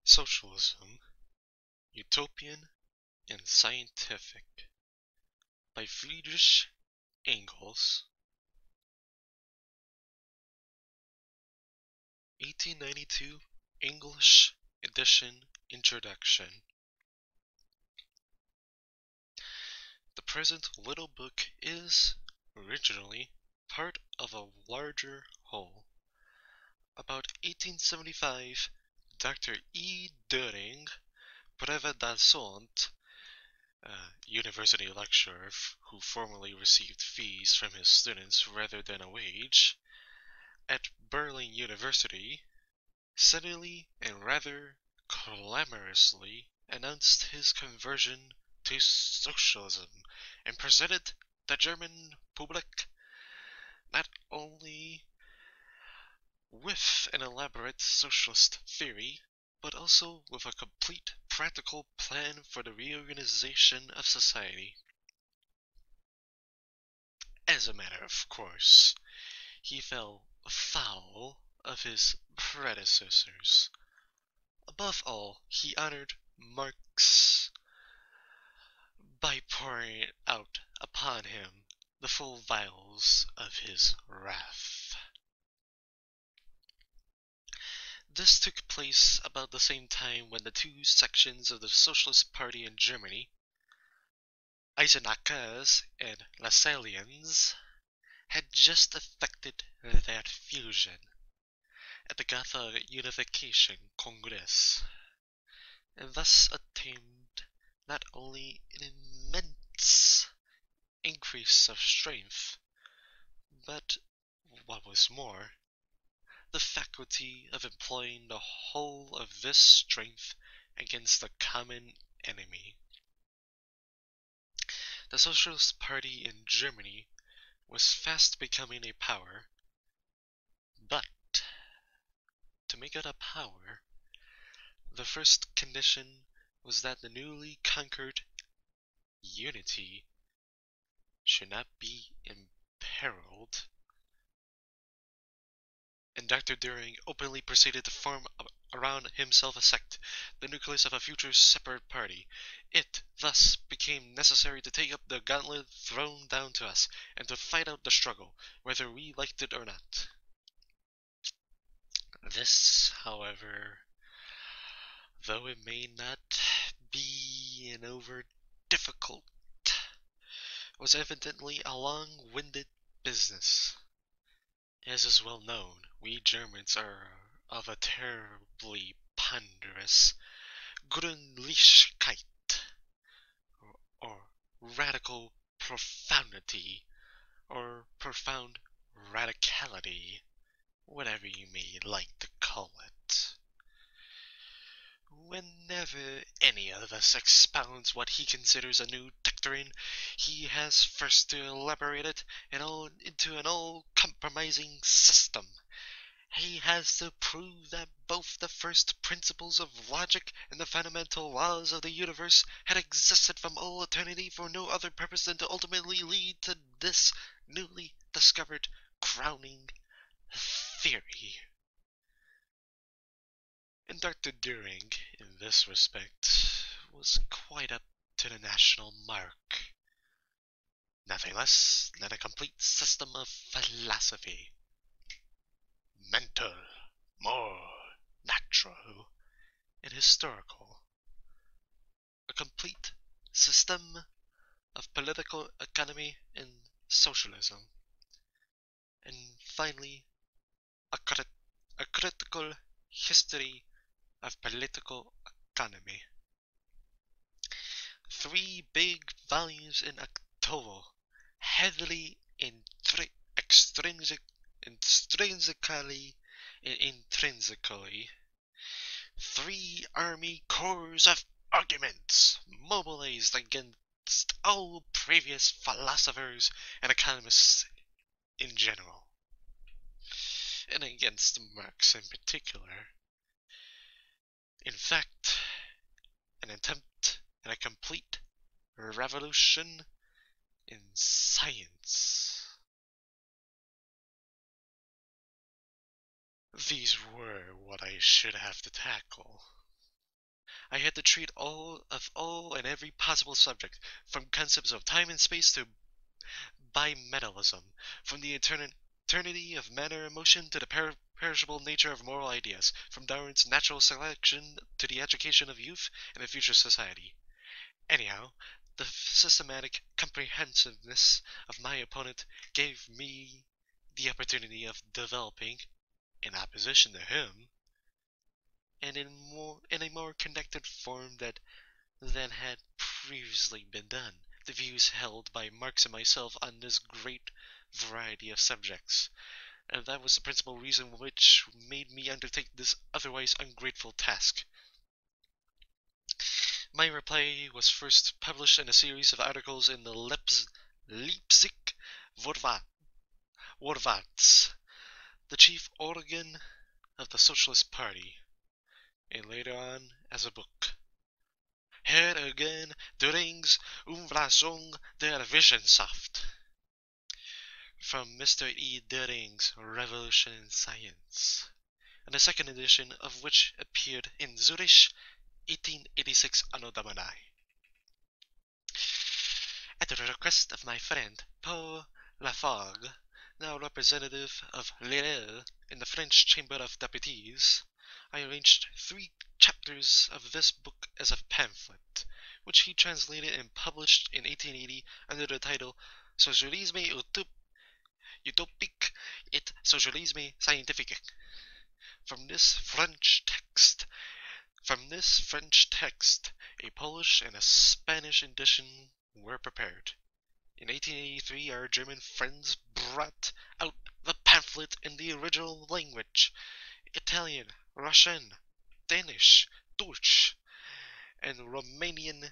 Socialism, Utopian and Scientific by Friedrich Engels, 1892, English edition, introduction. The present little book is, originally, part of a larger whole. About 1875, Dr. E. Düring, Privatdozent, a university lecturer who formerly received fees from his students rather than a wage, at Berlin University, suddenly and rather clamorously announced his conversion to socialism and presented the German public not only with an elaborate socialist theory, but also with a complete practical plan for the reorganization of society. As a matter of course, he fell foul of his predecessors. Above all, he honored Marx by pouring out upon him the full vials of his wrath. This took place about the same time when the two sections of the Socialist Party in Germany, Eisenachers and Lassalleans, had just effected their fusion at the Gotha Unification Congress, and thus attained not only an immense increase of strength, but, what was more, the faculty of employing the whole of this strength against the common enemy. The Socialist Party in Germany was fast becoming a power, but to make it a power, the first condition was that the newly conquered unity should not be imperiled, and Dr. Düring openly proceeded to form around himself a sect, the nucleus of a future separate party. It thus became necessary to take up the gauntlet thrown down to us, and to fight out the struggle, whether we liked it or not. This, however, though it may not be an over difficult, was evidently a long-winded business. As is well known, we Germans are of a terribly ponderous Gründlichkeit, or radical profundity, or profound radicality, whatever you may like to call it. Whenever any of us expounds what he considers a new doctrine, he has first to elaborate it into an all-compromising system. He has to prove that both the first principles of logic and the fundamental laws of the universe had existed from all eternity for no other purpose than to ultimately lead to this newly discovered crowning theory. And Dr. Düring, in this respect, was quite up to the national mark. Nothing less than a complete system of philosophy. Mental, more natural, and historical. A complete system of political economy and socialism. And finally, a critical history of political economy. 3 big volumes in octavo, heavily intrinsically and intrinsically. 3 army corps of arguments mobilized against all previous philosophers and economists in general, and against Marx in particular. In fact, an attempt at a complete revolution in science. These were what I should have to tackle. I had to treat all and every possible subject, from concepts of time and space to bimetallism, from the eternity of matter and motion to the perishable nature of moral ideas, from Darwin's natural selection to the education of youth and a future society. Anyhow, the systematic comprehensiveness of my opponent gave me the opportunity of developing, in opposition to him, and in a more connected form than had previously been done, the views held by Marx and myself on this great variety of subjects, and that was the principal reason which made me undertake this otherwise ungrateful task. My reply was first published in a series of articles in the Leipzig Vorwärts, the chief organ of the Socialist Party, and later on as a book. Here again Döring's Umwandlung der Wissenschaft, from Mr. E. Döring's Revolution in Science, and a second edition of which appeared in Zurich, 1886 Anno Domini. At the request of my friend Paul Lafargue, now representative of Lille in the French Chamber of Deputies, I arranged 3 chapters of this book as a pamphlet, which he translated and published in 1880 under the title Socialisme Utopique et Socialisme Scientific. From this French text, a Polish and a Spanish edition were prepared. In 1883, our German friends brought out the pamphlet in the original language, Italian, Russian, Danish, Dutch, and Romanian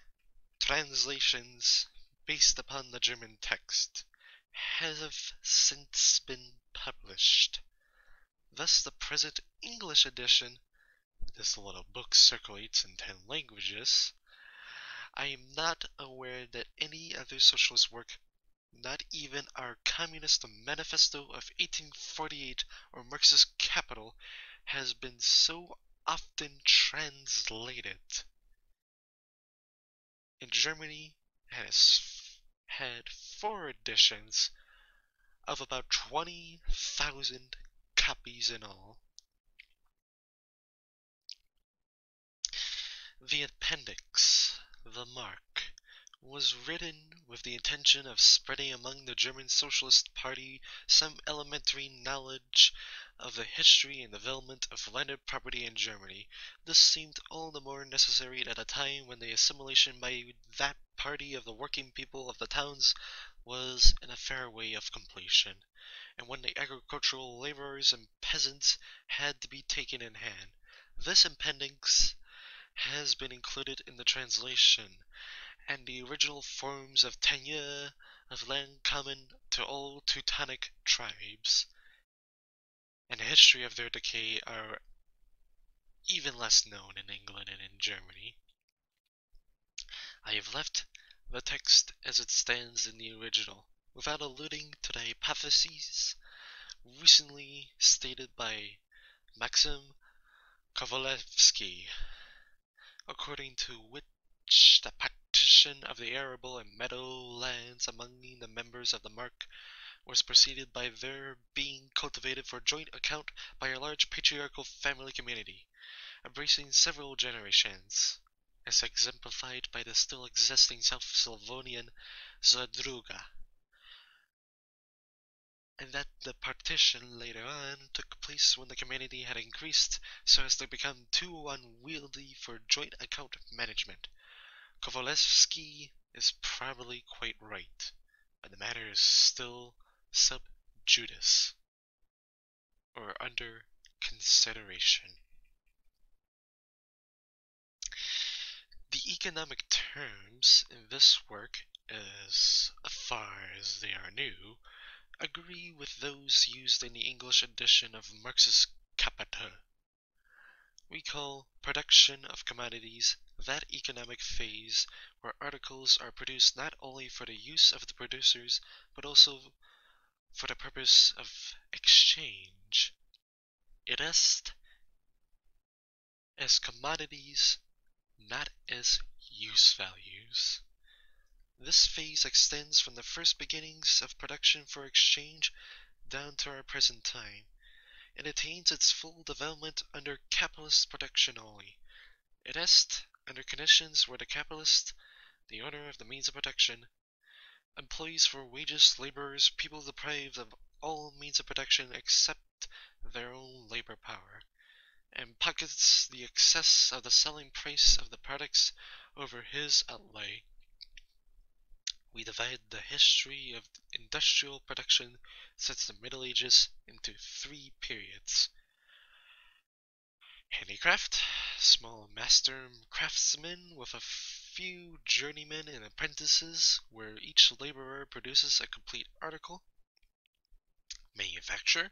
translations based upon the German text have since been published. Thus the present English edition, this little book circulates in 10 languages. I am not aware that any other socialist work, not even our Communist Manifesto of 1848 or Marxist Capital, has been so often translated. In Germany, it has had 4 editions of about 20,000 copies in all. The appendix, the mark, was written with the intention of spreading among the German Socialist Party some elementary knowledge of the history and development of landed property in Germany. This seemed all the more necessary at a time when the assimilation by that party of the working people of the towns was in a fair way of completion, and when the agricultural laborers and peasants had to be taken in hand. This appendix has been included in the translation, and the original forms of tenure of land common to all Teutonic tribes, and the history of their decay are even less known in England and in Germany. I have left the text as it stands in the original, without alluding to the hypotheses recently stated by Maxim Kovalevsky, according to which the partition of the arable and meadow lands among the members of the mark was preceded by their being cultivated for joint account by a large patriarchal family community, embracing several generations, as exemplified by the still existing South Slavonian Zadruga, and that the partition later on took place when the community had increased so as to become too unwieldy for joint account management. Kovalevsky is probably quite right, but the matter is still sub judice, or under consideration. The economic terms in this work, as far as they are new, agree with those used in the English edition of Marx's Kapital. We call production of commodities that economic phase where articles are produced not only for the use of the producers, but also for the purpose of exchange. It est as commodities not as use values. This phase extends from the first beginnings of production for exchange down to our present time, and attains its full development under capitalist production only. It est under conditions where the capitalist, the owner of the means of production, employs for wages laborers, people deprived of all means of production except their own labor power, and pockets the excess of the selling price of the products over his outlay. We divide the history of industrial production since the Middle Ages into 3 periods. Handicraft, small master craftsmen with a few journeymen and apprentices, where each laborer produces a complete article. Manufacture,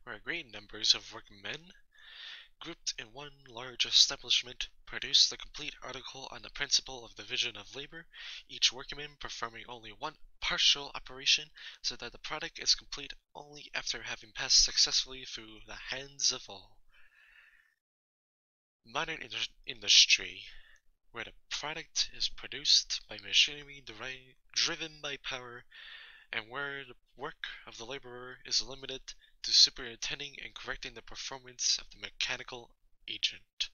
where great numbers of workmen, grouped in one large establishment, produce the complete article on the principle of division of labor, each workman performing only one partial operation, so that the product is complete only after having passed successfully through the hands of all. Modern industry, where the product is produced by machinery driven by power, and where the work of the laborer is limited to superintending and correcting the performance of the mechanical agent.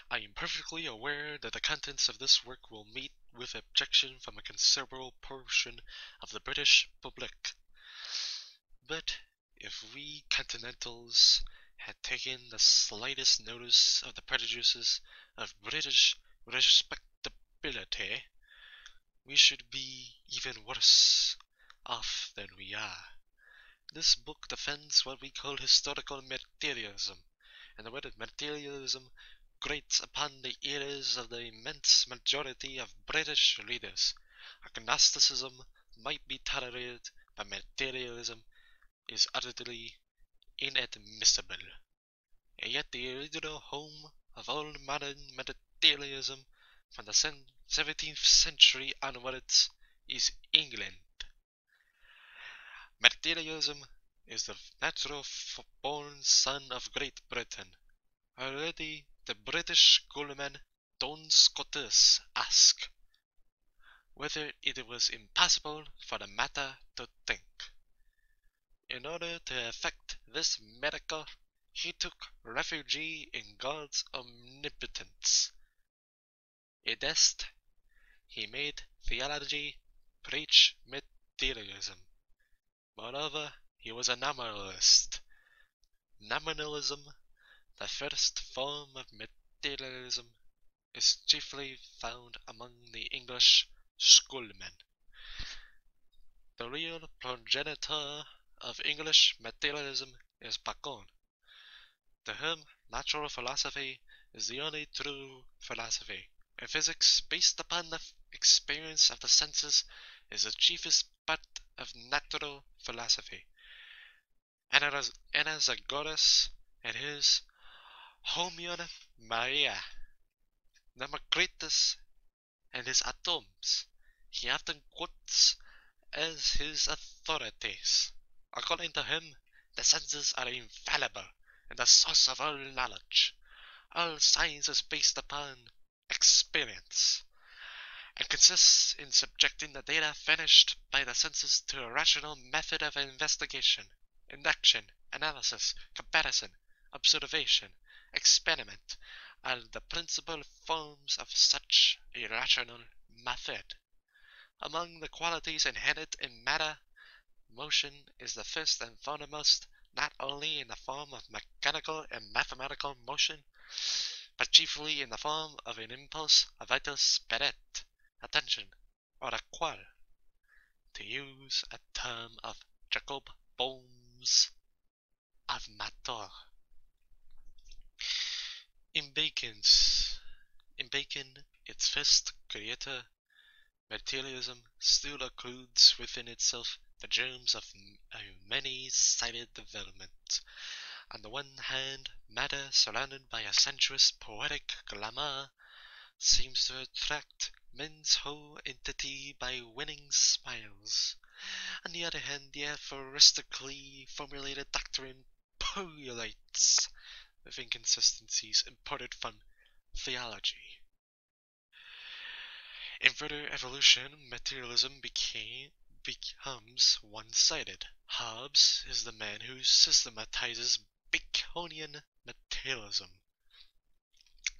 I am perfectly aware that the contents of this work will meet with objection from a considerable portion of the British public. But if we Continentals had taken the slightest notice of the prejudices of British respectability, we should be even worse off than we are. This book defends what we call historical materialism, and the word materialism grates upon the ears of the immense majority of British readers. Agnosticism might be tolerated, but materialism is utterly inadmissible. And yet the original home of all modern materialism from the 17th century onwards is England. Materialism is the natural-born son of Great Britain. Already the British schoolman Duns Scotus asked whether it was impossible for the matter to think. In order to effect this miracle, he took refuge in God's omnipotence. It est, he made theology preach materialism. Moreover, he was a nominalist. Nominalism, the first form of materialism, is chiefly found among the English schoolmen. The real progenitor of English materialism is Bacon, to whom natural philosophy is the only true philosophy, and physics based upon the experience of the senses is the chiefest part of natural philosophy. Anaxagoras and his Homion Maria, Democritus and his atoms, he often quotes as his authorities. According to him, the senses are infallible and the source of all knowledge. All science is based upon experience, and consists in subjecting the data furnished by the senses to a rational method of investigation, induction, analysis, comparison, observation, experiment, are the principal forms of such a rational method. Among the qualities inherent in matter, motion is the first and foremost, not only in the form of mechanical and mathematical motion, but chiefly in the form of an impulse, a vital spirit, attention, or a qual, to use a term of Jacob Boehm's of matter. In Bacon, its first creator, materialism still includes within itself the germs of a many-sided development. On the one hand, matter, surrounded by a sensuous, poetic glamour, seems to attract men's whole entity by winning smiles. On the other hand, the aphoristically formulated doctrine pullulates of inconsistencies imported from theology. In further evolution, materialism becomes one-sided. Hobbes is the man who systematizes Baconian materialism.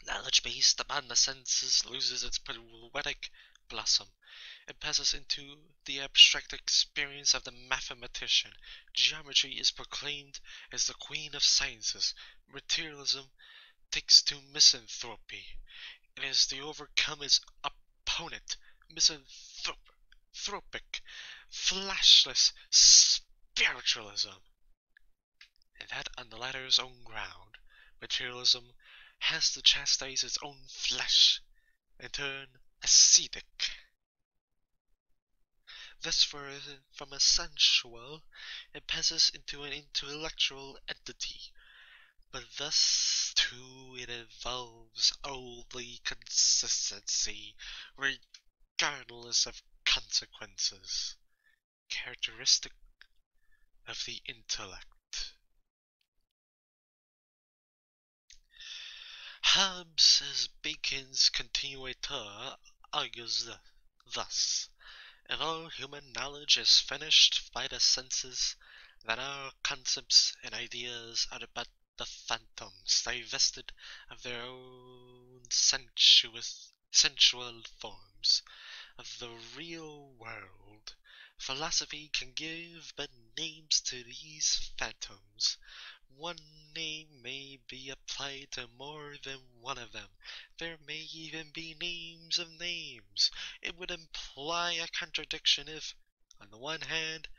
Knowledge based upon the senses loses its poetic blossom. It passes into the abstract experience of the mathematician. Geometry is proclaimed as the queen of sciences. Materialism takes to misanthropy. It is to overcome its opponent, misanthropic, flashless spiritualism. And that on the latter's own ground, materialism has to chastise its own flesh and turn ascetic. Thus, from a sensual, it passes into an intellectual entity, but thus too it evolves only consistency, regardless of consequences, characteristic of the intellect. Hobbes, as Bacon's continuator, argues thus: if all human knowledge is finished by the senses, then our concepts and ideas are but the phantoms divested of their own sensual forms. Of the real world, philosophy can give but names to these phantoms. One name may be applied to more than one of them. There may even be names of names. It would imply a contradiction if, on the one hand,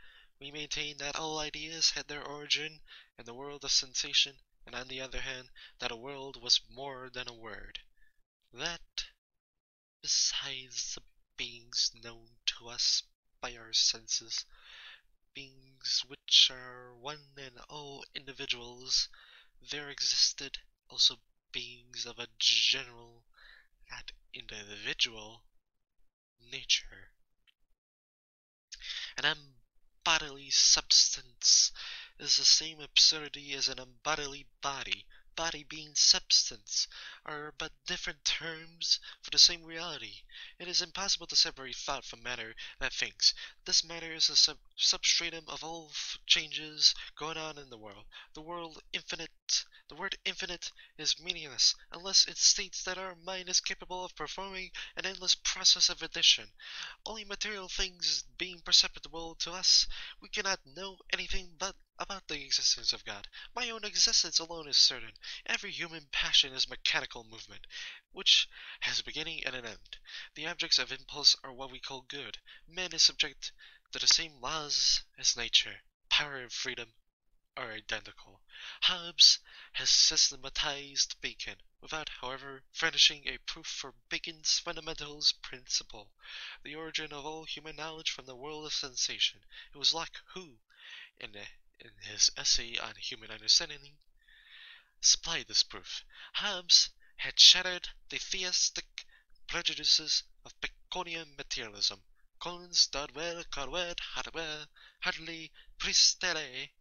we maintain that all ideas had their origin in the world of sensation, and on the other hand, that a world was more than a word. That, besides the beings known to us by our senses, beings which are one and all individuals, there existed also beings of a general, not individual, nature. An unbodily substance is the same absurdity as an unbodily body. Body being substance are but different terms for the same reality. It is impossible to separate thought from matter that thinks. This matter is a substratum of all changes going on in the world. The word infinite is meaningless unless it states that our mind is capable of performing an endless process of addition. Only material things being perceptible to us, we cannot know anything but about the existence of God. My own existence alone is certain. Every human passion is mechanical movement, which has a beginning and an end. The objects of impulse are what we call good. Man is subject to the same laws as nature. Power and freedom are identical. Hobbes has systematized Bacon, without, however, furnishing a proof for Bacon's fundamentals principle, the origin of all human knowledge from the world of sensation. It was Locke who, in his essay on human understanding, supplied this proof. Hobbes had shattered the theistic prejudices of Baconian materialism. Collins, Dodwell, Caldwell, Hartley, Priestley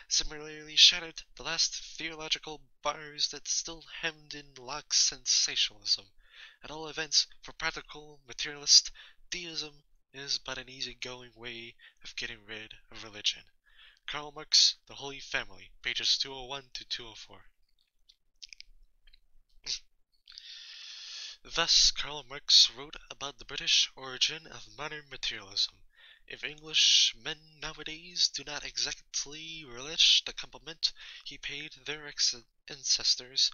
similarly shattered the last theological bars that still hemmed in Locke's sensationalism. At all events, for practical materialist, theism is but an easy-going way of getting rid of religion. Karl Marx, The Holy Family, pages 201 to 204. Thus, Karl Marx wrote about the British origin of modern materialism. If Englishmen nowadays do not exactly relish the compliment he paid their ancestors,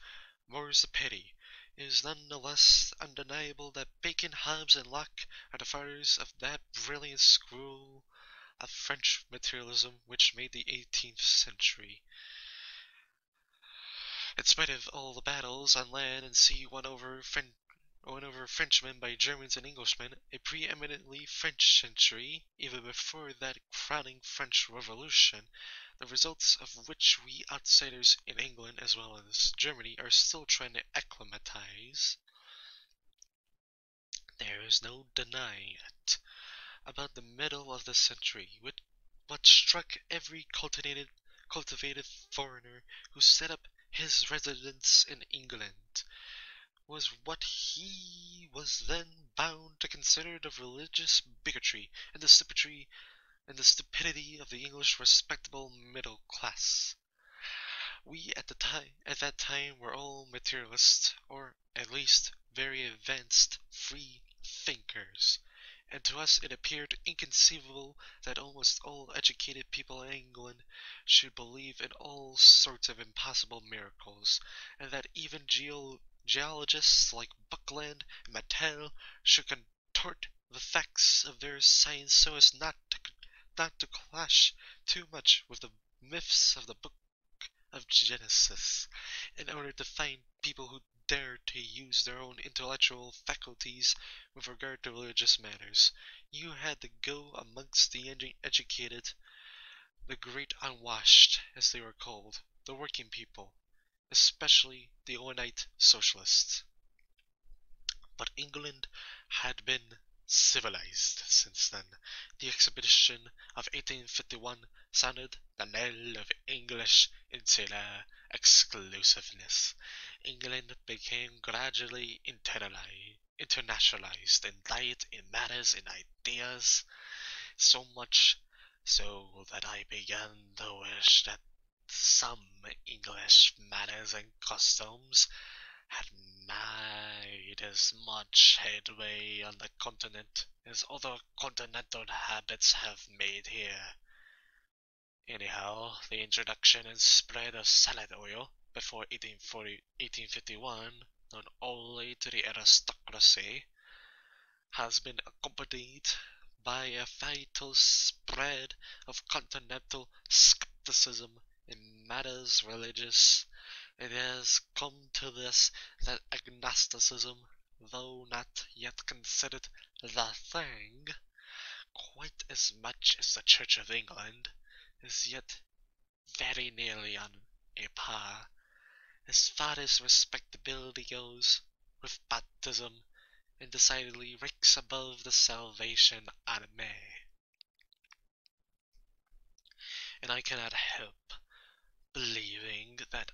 more's the pity. It is none the less undeniable that Bacon, Hobbes, and Locke are the fathers of that brilliant school of French materialism which made the 18th century. In spite of all the battles on land and sea won over Frenchmen by Germans and Englishmen, a preeminently French century, even before that crowning French Revolution, the results of which we outsiders in England as well as Germany are still trying to acclimatize. There is no denying it. About the middle of the century, what struck every cultivated foreigner who set up his residence in England, was what he was then bound to consider the religious bigotry and the stupidity of the English respectable middle class. We at that time were all materialists, or at least very advanced free thinkers, and to us it appeared inconceivable that almost all educated people in England should believe in all sorts of impossible miracles, and that even geologists like Buckland and Mattel should contort the facts of their science so as not to clash too much with the myths of the book of Genesis, in order to find people who dare to use their own intellectual faculties with regard to religious matters. You had to go amongst the educated, the great unwashed, as they were called, the working people, especially the overnight socialists. But England had been civilized since then. The expedition of 1851 sounded the knell of English insular exclusiveness. England became gradually internationalized in diet, in manners, in ideas, so much so that I began to wish that some English manners and customs had made as much headway on the continent as other continental habits have made here. Anyhow, the introduction and spread of salad oil before 1851, not only to the aristocracy, has been accompanied by a vital spread of continental skepticism in matters religious. It has come to this that agnosticism, though not yet considered the thing, quite as much as the Church of England, is yet very nearly on a par, as far as respectability goes, with baptism, and decidedly ranks above the Salvation Army. And I cannot help believing that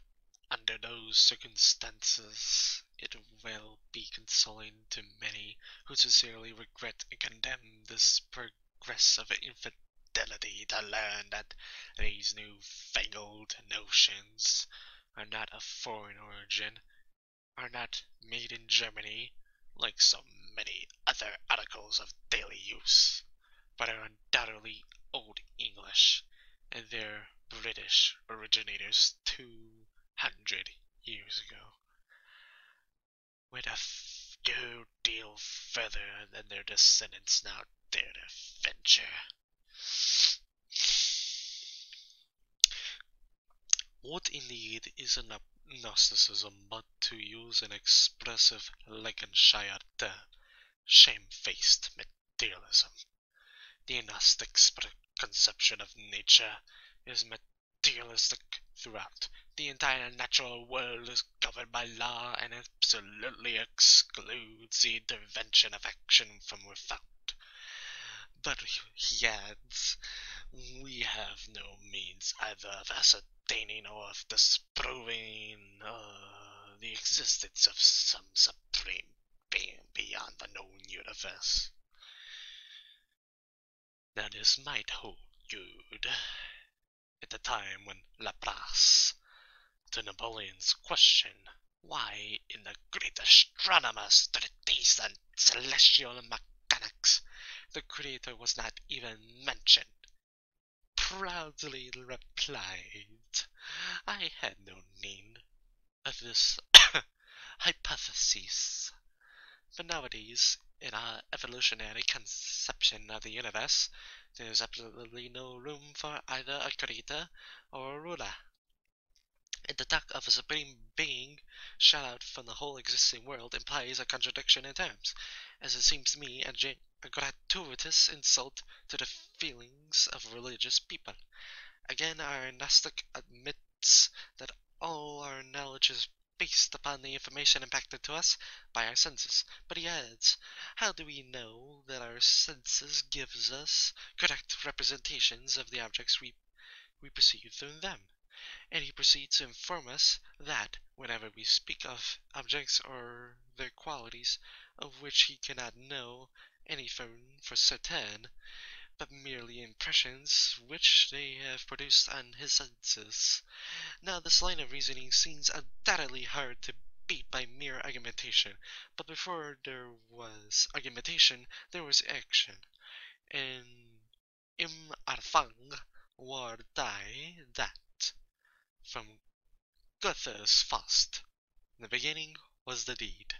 under those circumstances it will be consoling to many who sincerely regret and condemn this progress of infidelity to learn that these new-fangled notions are not of foreign origin, are not made in Germany, like so many other articles of daily use, but are undoubtedly Old English, and their British originators 200 years ago went a good deal further than their descendants now dare to venture. What indeed is an agnosticism but, to use an expressive Lincolnshire term, shamefaced materialism? The agnostic's conception of nature is materialistic throughout. The entire natural world is governed by law and absolutely excludes the intervention of action from without. But, he adds, we have no means either of ascertaining or of disproving the existence of some supreme being beyond the known universe. Now this might hold good at the time when Laplace, to Napoleon's question, why in the great astronomer's treatise on celestial mechanics the Creator was not even mentioned, proudly replied, I had no need of this hypothesis. But nowadays, in our evolutionary conception of the universe, there is absolutely no room for either a creator or a ruler. And to talk of a supreme being shut out from the whole existing world implies a contradiction in terms, as it seems to me a gratuitous insult to the feelings of religious people. Again, our agnostic admits that all our knowledge is based upon the information imparted to us by our senses. But he adds, how do we know that our senses gives us correct representations of the objects we we perceive through them. And he proceeds to inform us that whenever we speak of objects or their qualities, of which he cannot know anything for certain, but merely impressions which they have produced on his senses. Now this line of reasoning seems undoubtedly hard to beat by mere argumentation, but before there was argumentation, there was action. And im Anfang war die that, from Goethe's Faust. In the beginning was the deed.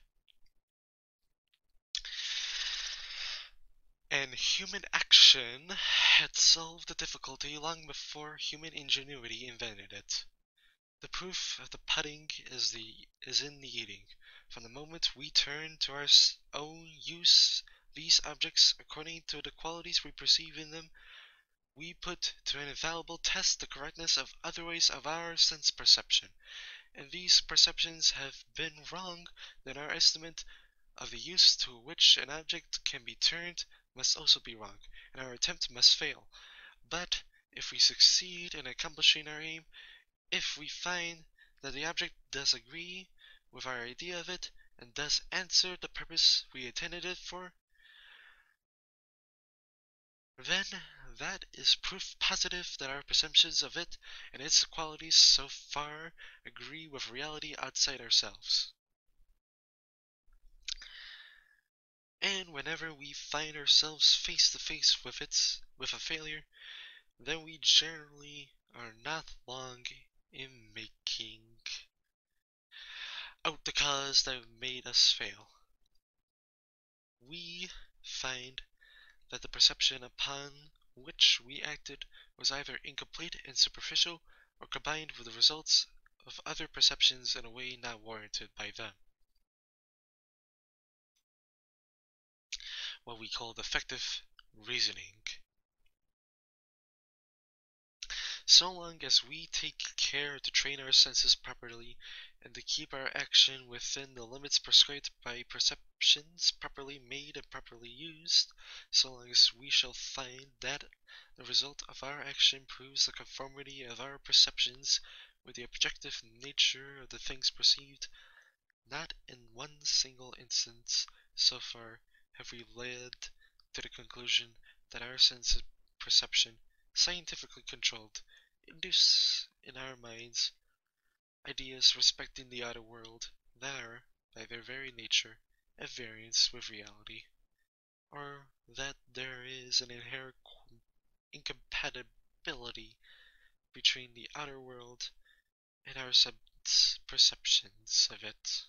And human action had solved the difficulty long before human ingenuity invented it. The proof of the pudding is in the eating. From the moment we turn to our own use these objects according to the qualities we perceive in them, we put to an infallible test the correctness of other ways of our sense perception. And these perceptions have been wrong, then our estimate of the use to which an object can be turned must also be wrong, and our attempt must fail. But if we succeed in accomplishing our aim, if we find that the object does agree with our idea of it, and does answer the purpose we intended it for, then that is proof positive that our perceptions of it and its qualities so far agree with reality outside ourselves. And whenever we find ourselves face to face with a failure, then we generally are not long in making out the cause that made us fail. We find that the perception upon which we acted was either incomplete and superficial, or combined with the results of other perceptions in a way not warranted by them. What we call defective reasoning. So long as we take care to train our senses properly and to keep our action within the limits prescribed by perceptions properly made and properly used, so long as we shall find that the result of our action proves the conformity of our perceptions with the objective nature of the things perceived, not in one single instance so far have we led to the conclusion that our sense perception, scientifically controlled, induce in our minds ideas respecting the outer world that are, by their very nature, at variance with reality, or that there is an inherent incompatibility between the outer world and our perceptions of it.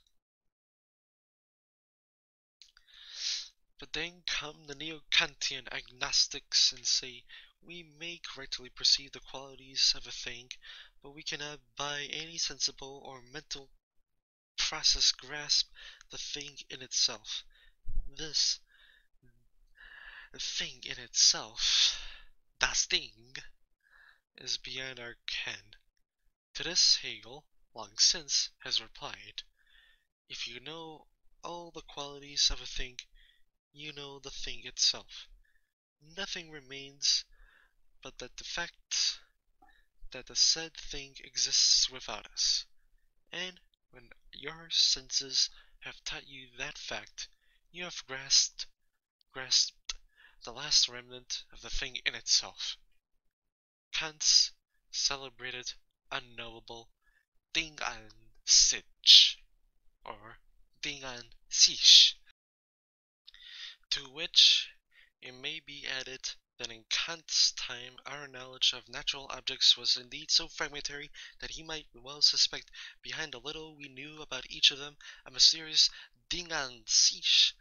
But then come the neo-Kantian agnostics and say, we may correctly perceive the qualities of a thing, but we cannot by any sensible or mental process grasp the thing in itself. This thing in itself, das Ding, is beyond our ken. To this Hegel, long since, has replied, if you know all the qualities of a thing, you know the thing itself. Nothing remains but that the fact that the said thing exists without us. And when your senses have taught you that fact, you have grasped the last remnant of the thing in itself. Kant's celebrated, unknowable Ding an sich, or Ding an sich, to which it may be added that in Kant's time our knowledge of natural objects was indeed so fragmentary that he might well suspect behind the little we knew about each of them a mysterious Ding an sich.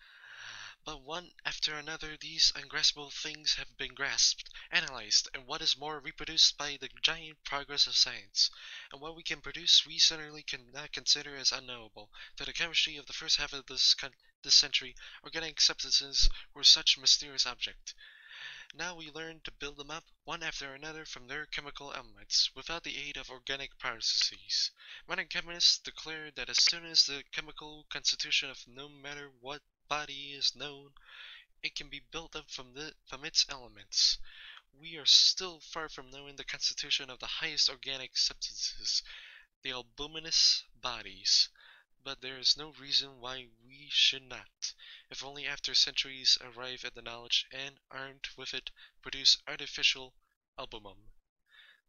But one after another these ungraspable things have been grasped, analyzed, and what is more, reproduced by the giant progress of science. And what we can produce we certainly cannot consider as unknowable. To the chemistry of the first half of this century, organic substances were such a mysterious object. Now we learn to build them up, one after another, from their chemical elements, without the aid of organic processes. Modern chemists declare that as soon as the chemical constitution of no matter what body is known, it can be built up from its elements. We are still far from knowing the constitution of the highest organic substances, the albuminous bodies, but there is no reason why we should not, if only after centuries arrive at the knowledge and, armed with it, produce artificial albumum.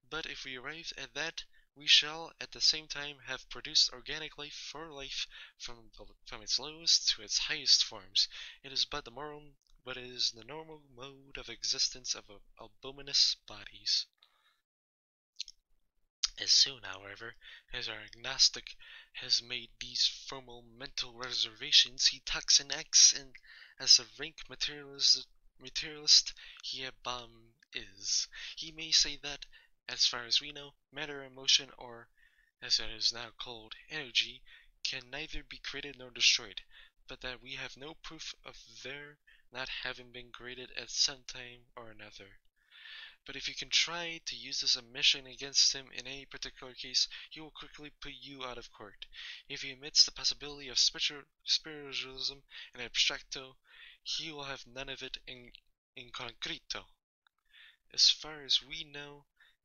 But if we arrive at that, we shall at the same time have produced organic life for life from its lowest to its highest forms. It is but it is the normal mode of existence of albuminous bodies. As soon, however, as our agnostic has made these formal mental reservations, he tucks and acts in as a rank materialist he a bomb is. He may say that, as far as we know, matter and motion, or, as it is now called, energy, can neither be created nor destroyed, but that we have no proof of their not having been created at some time or another. But if you can try to use this admission against him in any particular case, he will quickly put you out of court. If he admits the possibility of spiritualism in abstracto, he will have none of it in concreto. As far as we know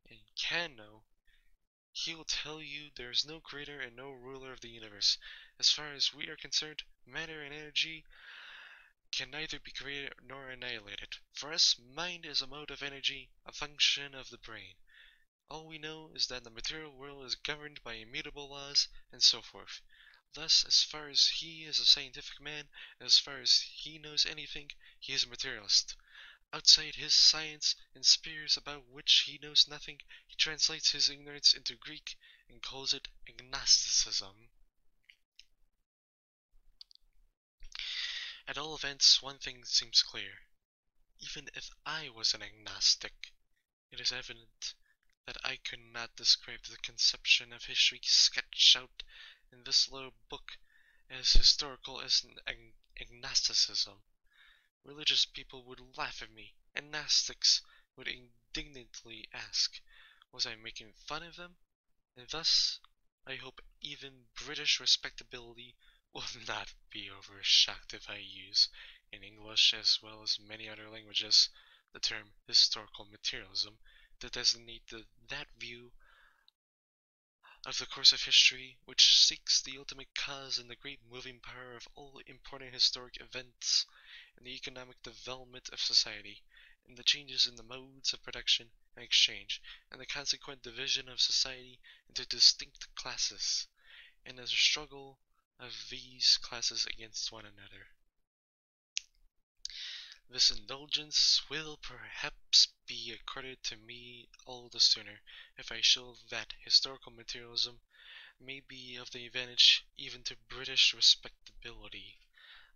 and can know, he will tell you there is no creator and no ruler of the universe. As far as we are concerned, matter and energy can neither be created nor annihilated. For us, mind is a mode of energy, a function of the brain. All we know is that the material world is governed by immutable laws, and so forth. Thus, as far as he is a scientific man, and as far as he knows anything, he is a materialist. Outside his science, in spheres about which he knows nothing, he translates his ignorance into Greek and calls it agnosticism. At all events, one thing seems clear. Even if I was an agnostic, it is evident that I could not describe the conception of history sketched out in this little book as historical as an agnosticism. Religious people would laugh at me, and Gnostics would indignantly ask, was I making fun of them? And thus, I hope even British respectability will not be over-shocked if I use, in English as well as many other languages, the term historical materialism to designate that view of the course of history which seeks the ultimate cause and the great moving power of all important historic events in the economic development of society, in the changes in the modes of production and exchange, and the consequent division of society into distinct classes, and the struggle of these classes against one another. This indulgence will perhaps be accorded to me all the sooner if I show that historical materialism may be of the advantage even to British respectability.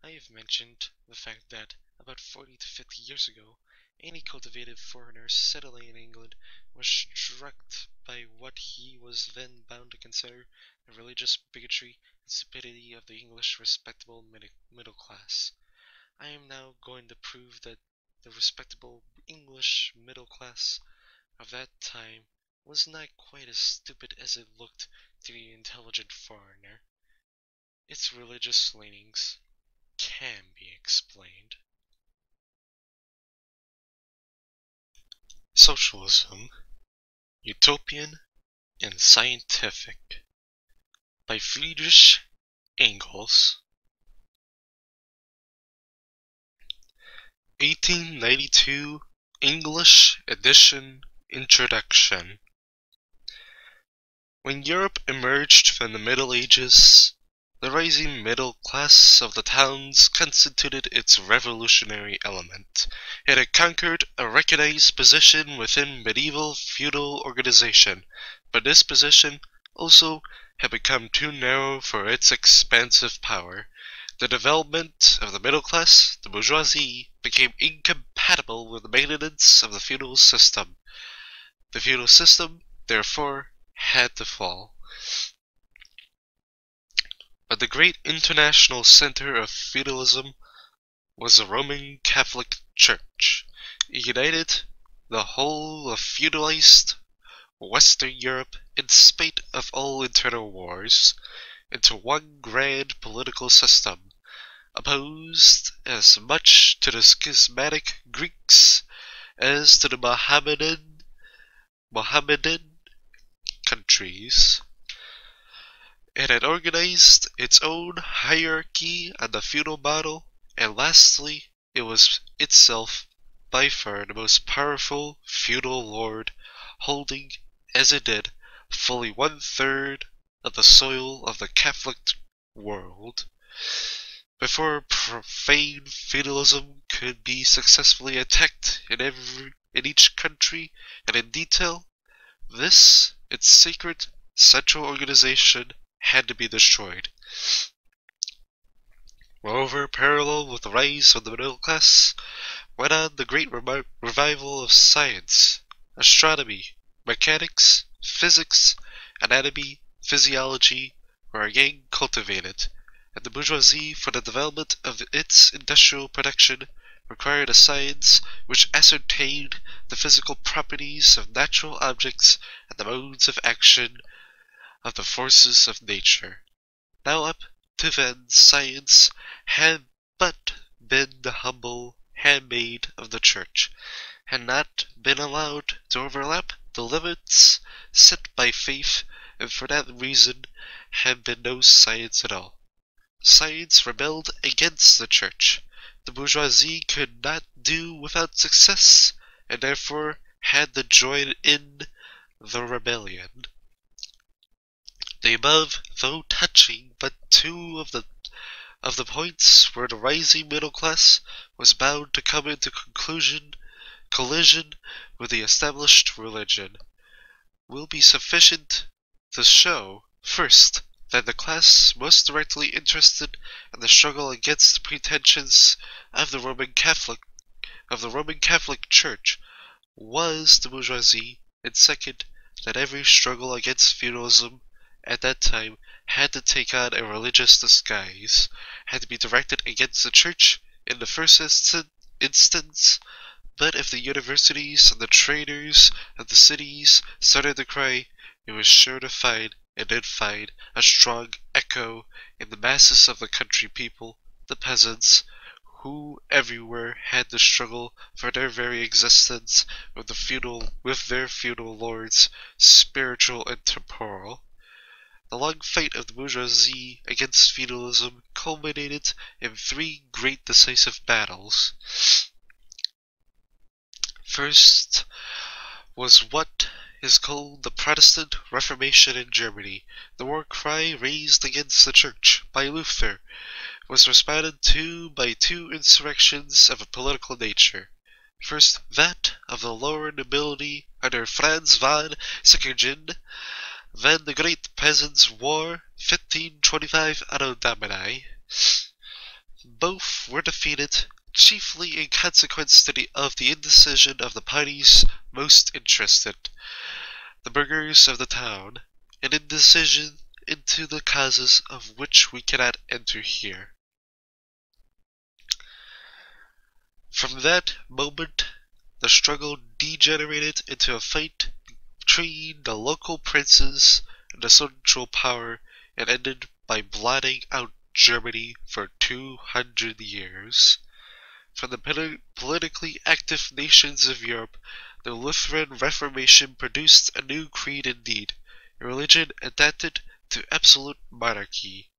I have mentioned the fact that about 40 to 50 years ago, any cultivated foreigner settling in England was struck by what he was then bound to consider the religious bigotry and stupidity of the English respectable middle class. I am now going to prove that the respectable English middle class of that time was not quite as stupid as it looked to the intelligent foreigner. Its religious leanings can be explained. Socialism, Utopian and Scientific by Friedrich Engels, 1892, English edition, Introduction. When Europe emerged from the Middle Ages, the rising middle class of the towns constituted its revolutionary element. It had conquered a recognized position within medieval feudal organization, but this position also had become too narrow for its expansive power. The development of the middle class, the bourgeoisie, became incompatible with the maintenance of the feudal system. The feudal system, therefore, had to fall. But the great international center of feudalism was the Roman Catholic Church. It united the whole of feudalized Western Europe, in spite of all internal wars, into one grand political system, opposed as much to the schismatic Greeks As to the Mohammedan countries, it had organized its own hierarchy on the feudal model, and lastly, it was itself by far the most powerful feudal lord, holding, as it did, fully 1/3 of the soil of the Catholic world. Before profane feudalism could be successfully attacked in each country and in detail, this, its sacred central organization, had to be destroyed. Moreover, parallel with the rise of the middle class, went on the great revival of science, astronomy, mechanics, physics, anatomy, physiology were again cultivated, and the bourgeoisie, for the development of its industrial production, required a science which ascertained the physical properties of natural objects and the modes of action of the forces of nature. Now up to then, science had but been the humble handmaid of the Church, had not been allowed to overlap the limits set by faith, and for that reason had been no science at all. Science rebelled against the Church. The bourgeoisie could not do without success, and therefore had to join in the rebellion. The above, though touching but two of the points where the rising middle class was bound to come into collision with the established religion, will be sufficient to show, first, that the class most directly interested in the struggle against the pretensions of the Roman Catholic Church was the bourgeoisie, and second, that every struggle against feudalism at that time had to take on a religious disguise, had to be directed against the Church in the first instance, but if the universities and the traders of the cities started to cry, it was sure to find, and did find, a strong echo in the masses of the country people, the peasants, who everywhere had to struggle for their very existence with their feudal lords, spiritual and temporal. The long fight of the bourgeoisie against feudalism culminated in 3 great decisive battles. First was what is called the Protestant Reformation in Germany. The war cry raised against the Church by Luther was responded to by 2 insurrections of a political nature. First, that of the lower nobility under Franz von Sickingen, then the Great Peasants' War, 1525 Anno Domini. Both were defeated, chiefly in consequence of the indecision of the parties most interested, the burghers of the town, an indecision into the causes of which we cannot enter here. From that moment, the struggle degenerated into a fight between the local princes and the central power, and ended by blotting out Germany for 200 years. From the politically active nations of Europe, the Lutheran Reformation produced a new creed indeed, a religion adapted to absolute monarchy.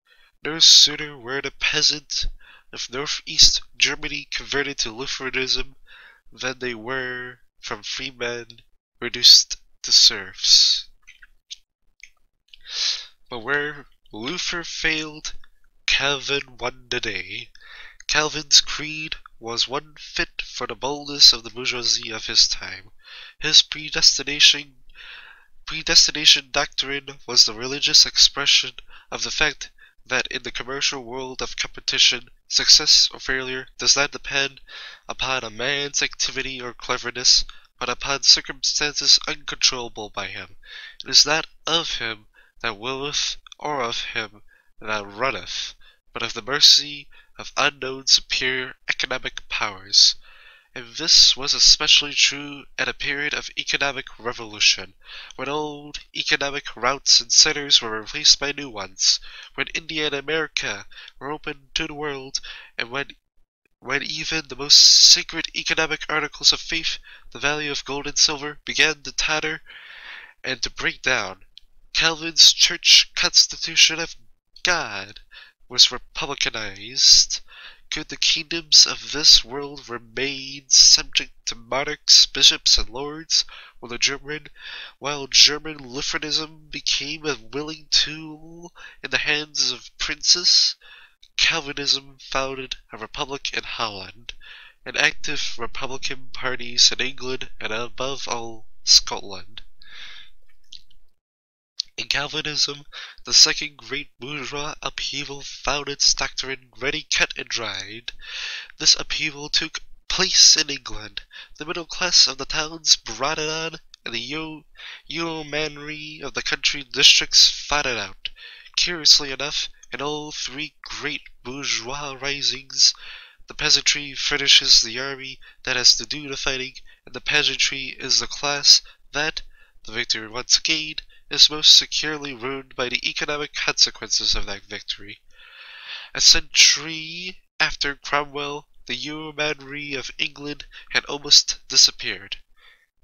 No sooner were the peasants of northeast Germany converted to Lutheranism than they were, from free men, reduced to serfs. But where Luther failed, Calvin won the day. Calvin's creed was one fit for the boldness of the bourgeoisie of his time. His predestination doctrine was the religious expression of the fact that in the commercial world of competition, success or failure does not depend upon a man's activity or cleverness, but upon circumstances uncontrollable by him. It is not of him that willeth, or of him that runneth, but of the mercy of unknown superior economic powers. And this was especially true at a period of economic revolution, when old economic routes and centers were replaced by new ones, when India and America were opened to the world, and when when even the most sacred economic articles of faith, the value of gold and silver, began to totter and to break down. Calvin's church constitution of God was republicanized. Could the kingdoms of this world remain subject to monarchs, bishops, and lords, while German Lutheranism became a willing tool in the hands of princes? Calvinism founded a republic in Holland, and active republican parties in England, and above all, Scotland. In Calvinism, the second great bourgeois upheaval found its doctrine ready cut and dried. This upheaval took place in England. The middle class of the towns brought it on, and the yeomanry of the country districts fought it out. Curiously enough, in all three great bourgeois risings, the peasantry furnishes the army that has to do the fighting, and the peasantry is the class that, the victory once gained, is most securely ruined by the economic consequences of that victory. A century after Cromwell, the yeomanry of England had almost disappeared.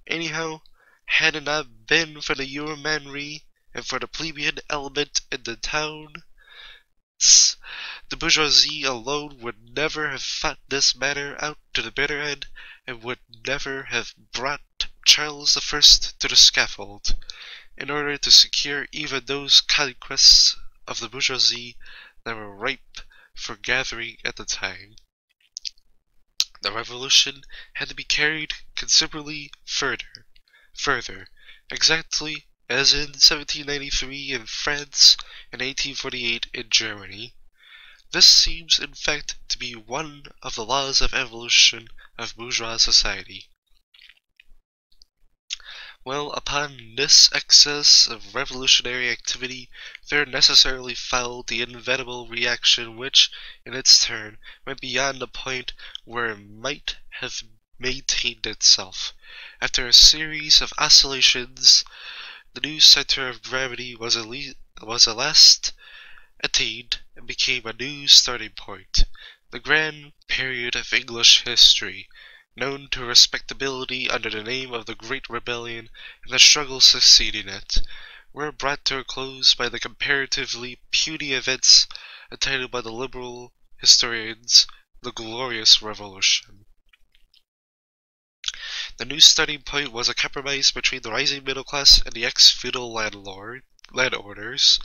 Anyhow, had it not been for the yeomanry and for the plebeian element in the towns, the bourgeoisie alone would never have fought this matter out to the bitter end, and would never have brought Charles I to the scaffold, in order to secure even those conquests of the bourgeoisie that were ripe for gathering at the time. The revolution had to be carried considerably further, exactly as in 1793 in France and 1848 in Germany. This seems in fact to be one of the laws of evolution of bourgeois society. Well, upon this excess of revolutionary activity, there necessarily followed the inevitable reaction which, in its turn, went beyond the point where it might have maintained itself. After a series of oscillations, the new center of gravity was at last attained and became a new starting point. The grand period of English history, known to respectability under the name of the Great Rebellion and the struggles succeeding it, were brought to a close by the comparatively puny events entitled by the liberal historians the Glorious Revolution. The new starting point was a compromise between the rising middle class and the ex-feudal landowners.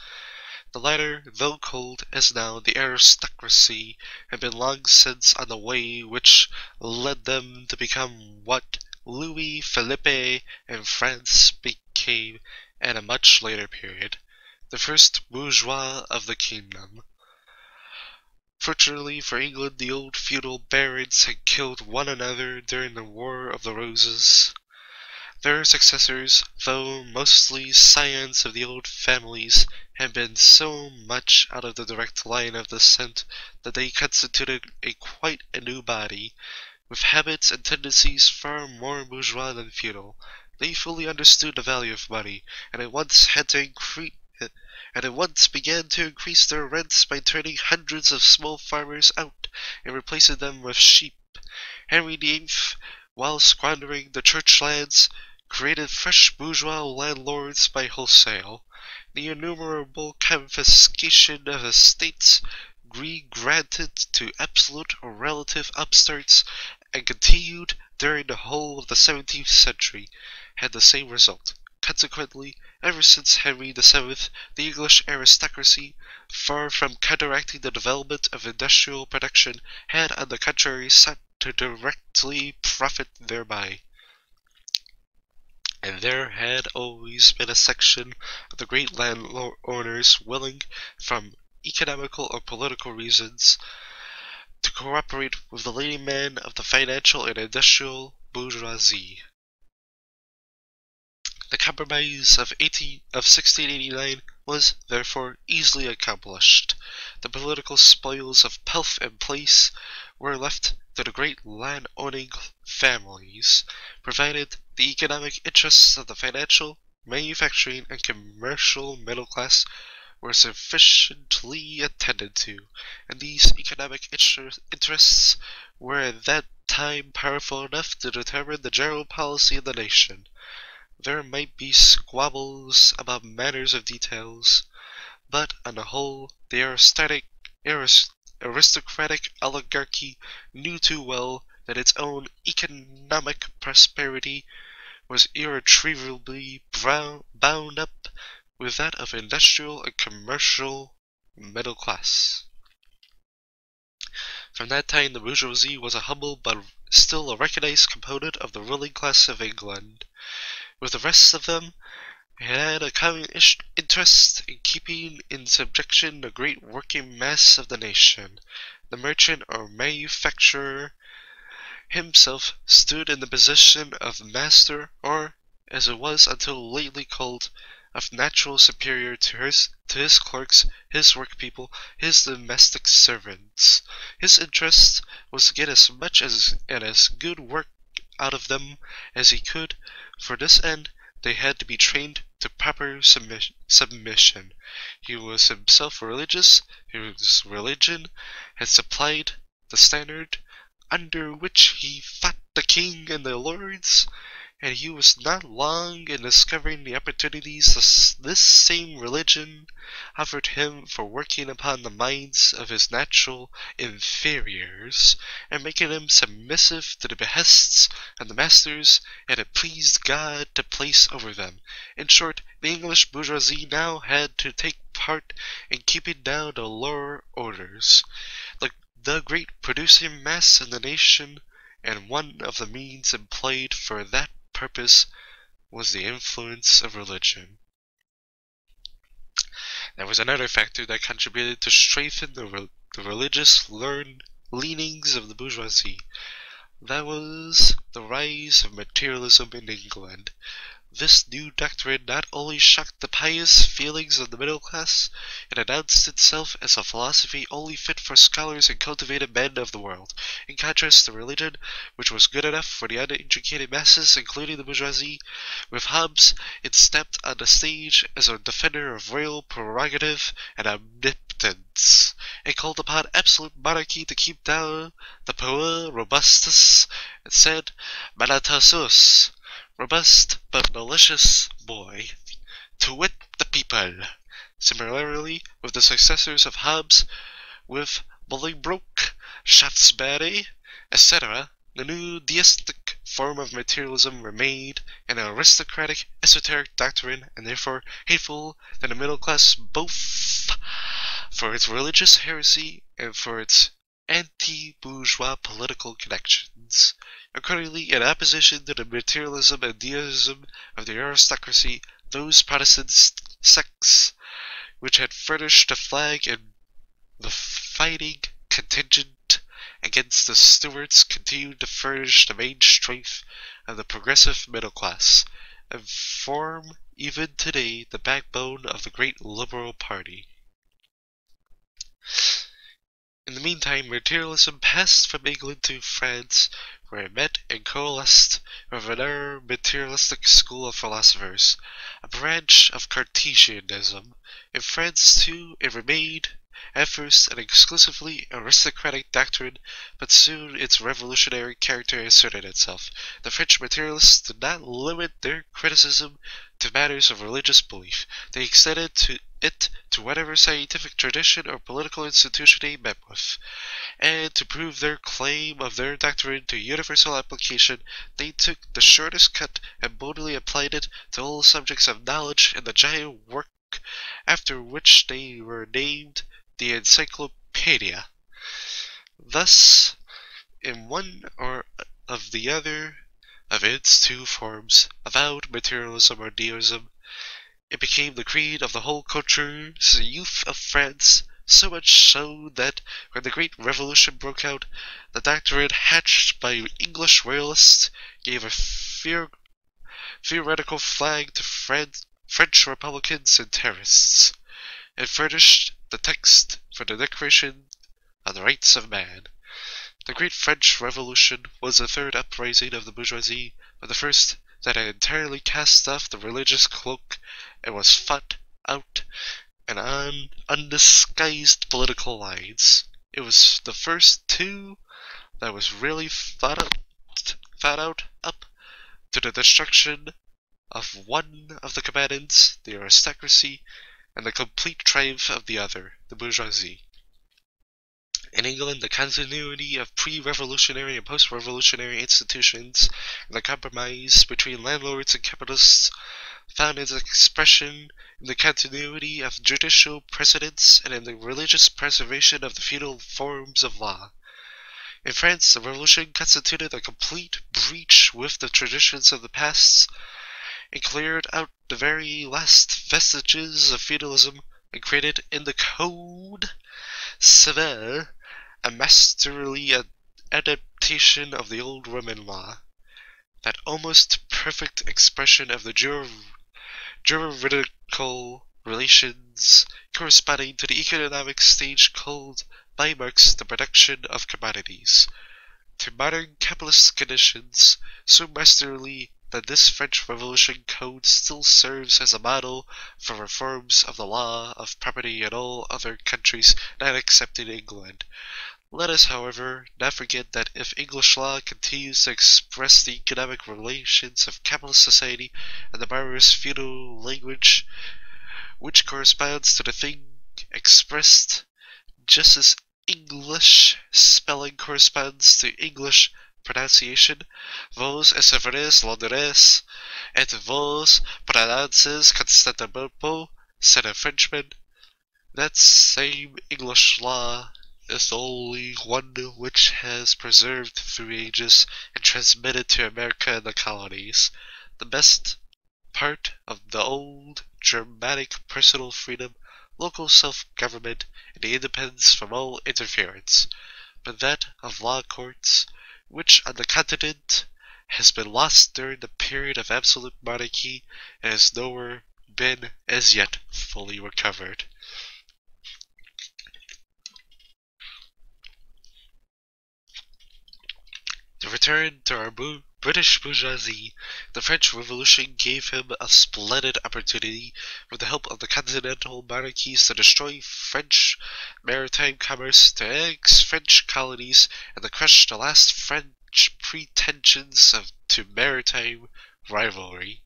The latter, though cold as now the aristocracy, had been long since on the way which led them to become what Louis Philippe and France became at a much later period, the first bourgeois of the kingdom. Fortunately for England, the old feudal barons had killed one another during the War of the Roses. Their successors, though mostly scions of the old families, had been so much out of the direct line of descent that they constituted quite a new body, with habits and tendencies far more bourgeois than feudal. They fully understood the value of money, and at once began to increase their rents by turning hundreds of small farmers out and replacing them with sheep. Henry VIII, while squandering the church lands, created fresh bourgeois landlords by wholesale. The innumerable confiscation of estates, granted to absolute or relative upstarts, and continued during the whole of the 17th century, had the same result. Consequently, ever since Henry VII, the English aristocracy, far from counteracting the development of industrial production, had on the contrary sought to directly profit thereby. And there had always been a section of the great landowners willing, from economical or political reasons, to cooperate with the leading men of the financial and industrial bourgeoisie. The compromise of 1689 was, therefore, easily accomplished. The political spoils of pelf and place were left to the great land-owning families, provided the economic interests of the financial, manufacturing, and commercial middle class were sufficiently attended to, and these economic interests were at that time powerful enough to determine the general policy of the nation. There might be squabbles about matters of details, but on the whole, the aristocratic oligarchy knew too well that its own economic prosperity was irretrievably bound up with that of industrial and commercial middle class. From that time, the bourgeoisie was a humble but still a recognized component of the ruling class of England. With the rest of them, it had a common interest in keeping in subjection the great working mass of the nation. The merchant or manufacturer himself stood in the position of master, or, as it was until lately called, of natural superior to his clerks, his workpeople, his domestic servants. His interest was to get as much and as good work out of them as he could. For this end, they had to be trained to proper submission. He was himself religious, whose religion had supplied the standard under which he fought the king and the lords, and he was not long in discovering the opportunities this same religion offered him for working upon the minds of his natural inferiors, and making them submissive to the behests of the masters and it pleased God to place over them. In short, the English bourgeoisie now had to take part in keeping down the lower orders, the great producing mass in the nation, and one of the means employed for that purpose was the influence of religion. There was another factor that contributed to strengthen the religious leanings of the bourgeoisie. That was the rise of materialism in England. This new doctrine not only shocked the pious feelings of the middle class, it announced itself as a philosophy only fit for scholars and cultivated men of the world. In contrast to religion, which was good enough for the uneducated masses, including the bourgeoisie, with Hobbes it stepped on the stage as a defender of royal prerogative and omnipotence. It called upon absolute monarchy to keep down the puer robustus, and said, Manatasus, robust but malicious boy, to wit the people. Similarly, with the successors of Hobbes, with Bolingbroke, Shaftesbury, etc., the new deistic form of materialism remained an aristocratic, esoteric doctrine, and therefore hateful to the middle class both for its religious heresy and for its anti-bourgeois political connections. Accordingly, in opposition to the materialism and deism of the aristocracy, those Protestant sects which had furnished the flag and the fighting contingent against the Stuarts continued to furnish the main strength of the progressive middle class, and form even today the backbone of the great Liberal Party. In the meantime, materialism passed from England to France, where it met and coalesced with another materialistic school of philosophers, a branch of Cartesianism. In France, too, it remained, at first, an exclusively aristocratic doctrine, but soon its revolutionary character asserted itself. The French materialists did not limit their criticism to matters of religious belief. They extended it to whatever scientific tradition or political institution they met with. And to prove their claim of their doctrine to universal application, they took the shortest cut and boldly applied it to all subjects of knowledge in the giant work after which they were named the Encyclopedia. Thus, in one or of the other of its two forms, avowed materialism or deism, it became the creed of the whole culture's youth of France, so much so that when the Great Revolution broke out, the doctrine hatched by English royalists gave a theoretical flag to French Republicans and terrorists. It furnished the text for the Declaration of the Rights of Man. The Great French Revolution was the third uprising of the bourgeoisie, but the first that had entirely cast off the religious cloak and was fought out and on undisguised political lines. It was the first two that was really thought out up to the destruction of one of the combatants, the aristocracy, and the complete triumph of the other, the bourgeoisie. In England, the continuity of pre-revolutionary and post-revolutionary institutions and the compromise between landlords and capitalists found its expression in the continuity of judicial precedents and in the religious preservation of the feudal forms of law. In France, the revolution constituted a complete breach with the traditions of the past and cleared out the very last vestiges of feudalism and created in the Code Civil a masterly adaptation of the old Roman law, that almost perfect expression of the juridical relations corresponding to the economic stage called by Marx the production of commodities, to modern capitalist conditions, so masterly that this French Revolution code still serves as a model for reforms of the law of property in all other countries not excepting England. Let us, however, not forget that if English law continues to express the economic relations of capitalist society in the barbarous feudal language, which corresponds to the thing expressed, just as English spelling corresponds to English pronunciation, vos esseveres Londres, et vos prononces Constantinople, said a Frenchman, that same English law is the only one which has preserved through ages and transmitted to America and the colonies the best part of the old Germanic personal freedom, local self-government, and the independence from all interference, but that of law courts, which on the continent has been lost during the period of absolute monarchy and has nowhere been as yet fully recovered. To return to our British bourgeoisie, the French Revolution gave him a splendid opportunity, with the help of the continental monarchies, to destroy French maritime commerce, to annex French colonies, and to crush the last French pretensions to maritime rivalry.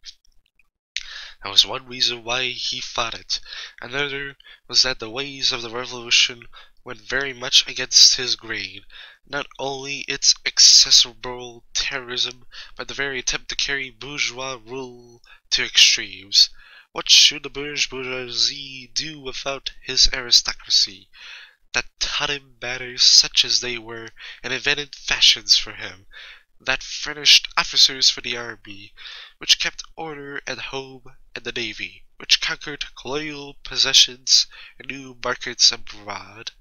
That was one reason why he fought it. Another was that the ways of the Revolution went very much against his grain, not only its exacerbable terrorism, but the very attempt to carry bourgeois rule to extremes. What should the bourgeoisie do without his aristocracy, that taught him manners such as they were, and invented fashions for him, that furnished officers for the army, which kept order at home and the navy, which conquered colonial possessions and new markets aboard?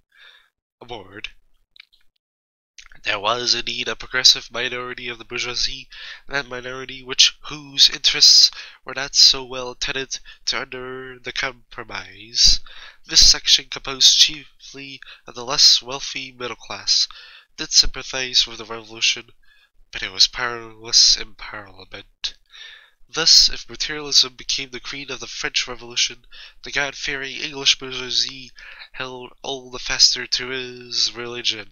There was indeed a progressive minority of the bourgeoisie, that minority whose interests were not so well attended to under the compromise. This section, composed chiefly of the less wealthy middle class, did sympathize with the revolution, but it was powerless in Parliament. Thus, if materialism became the creed of the French Revolution, the God-fearing English bourgeoisie held all the faster to his religion.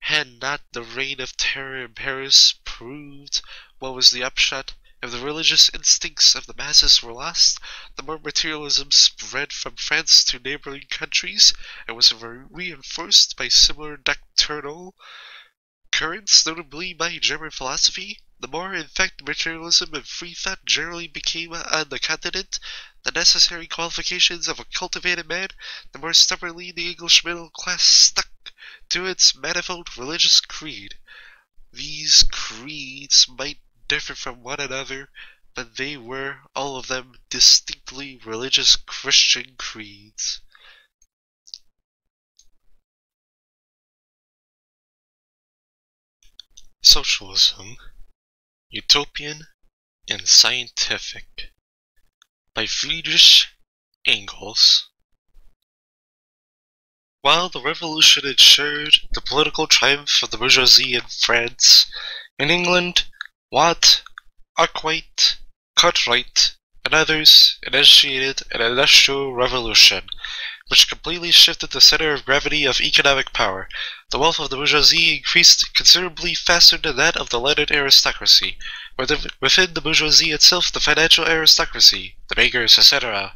Had not the reign of terror in Paris proved what was the upshot? If the religious instincts of the masses were lost, the more materialism spread from France to neighboring countries, and was reinforced by similar doctrinal currents, notably by German philosophy, the more, in fact, materialism and free thought generally became on the continent the necessary qualifications of a cultivated man, the more stubbornly the English middle class stuck to its manifold religious creed. These creeds might differ from one another, but they were, all of them, distinctly religious Christian creeds. Socialism, Utopian and Scientific, by Friedrich Engels. While the revolution ensured the political triumph of the bourgeoisie in France, in England, Watt, Arkwright, Cartwright, and others initiated an industrial revolution, which completely shifted the center of gravity of economic power. The wealth of the bourgeoisie increased considerably faster than that of the landed aristocracy. Within the bourgeoisie itself, the financial aristocracy, the bankers, etc.,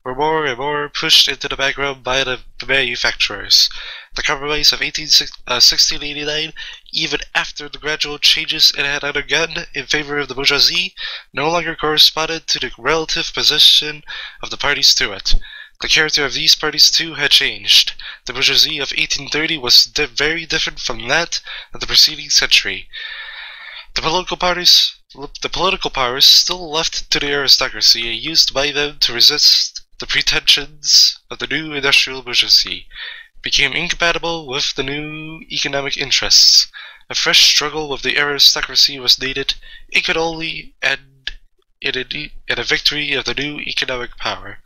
were more and more pushed into the background by the manufacturers. The compromise of 1689, even after the gradual changes it had undergone in favor of the bourgeoisie, no longer corresponded to the relative position of the parties to it. The character of these parties too had changed. The bourgeoisie of 1830 was very different from that of the preceding century. The political powers still left to the aristocracy and used by them to resist the pretensions of the new industrial bourgeoisie, became incompatible with the new economic interests. A fresh struggle with the aristocracy was needed. It could only end in a victory of the new economic power.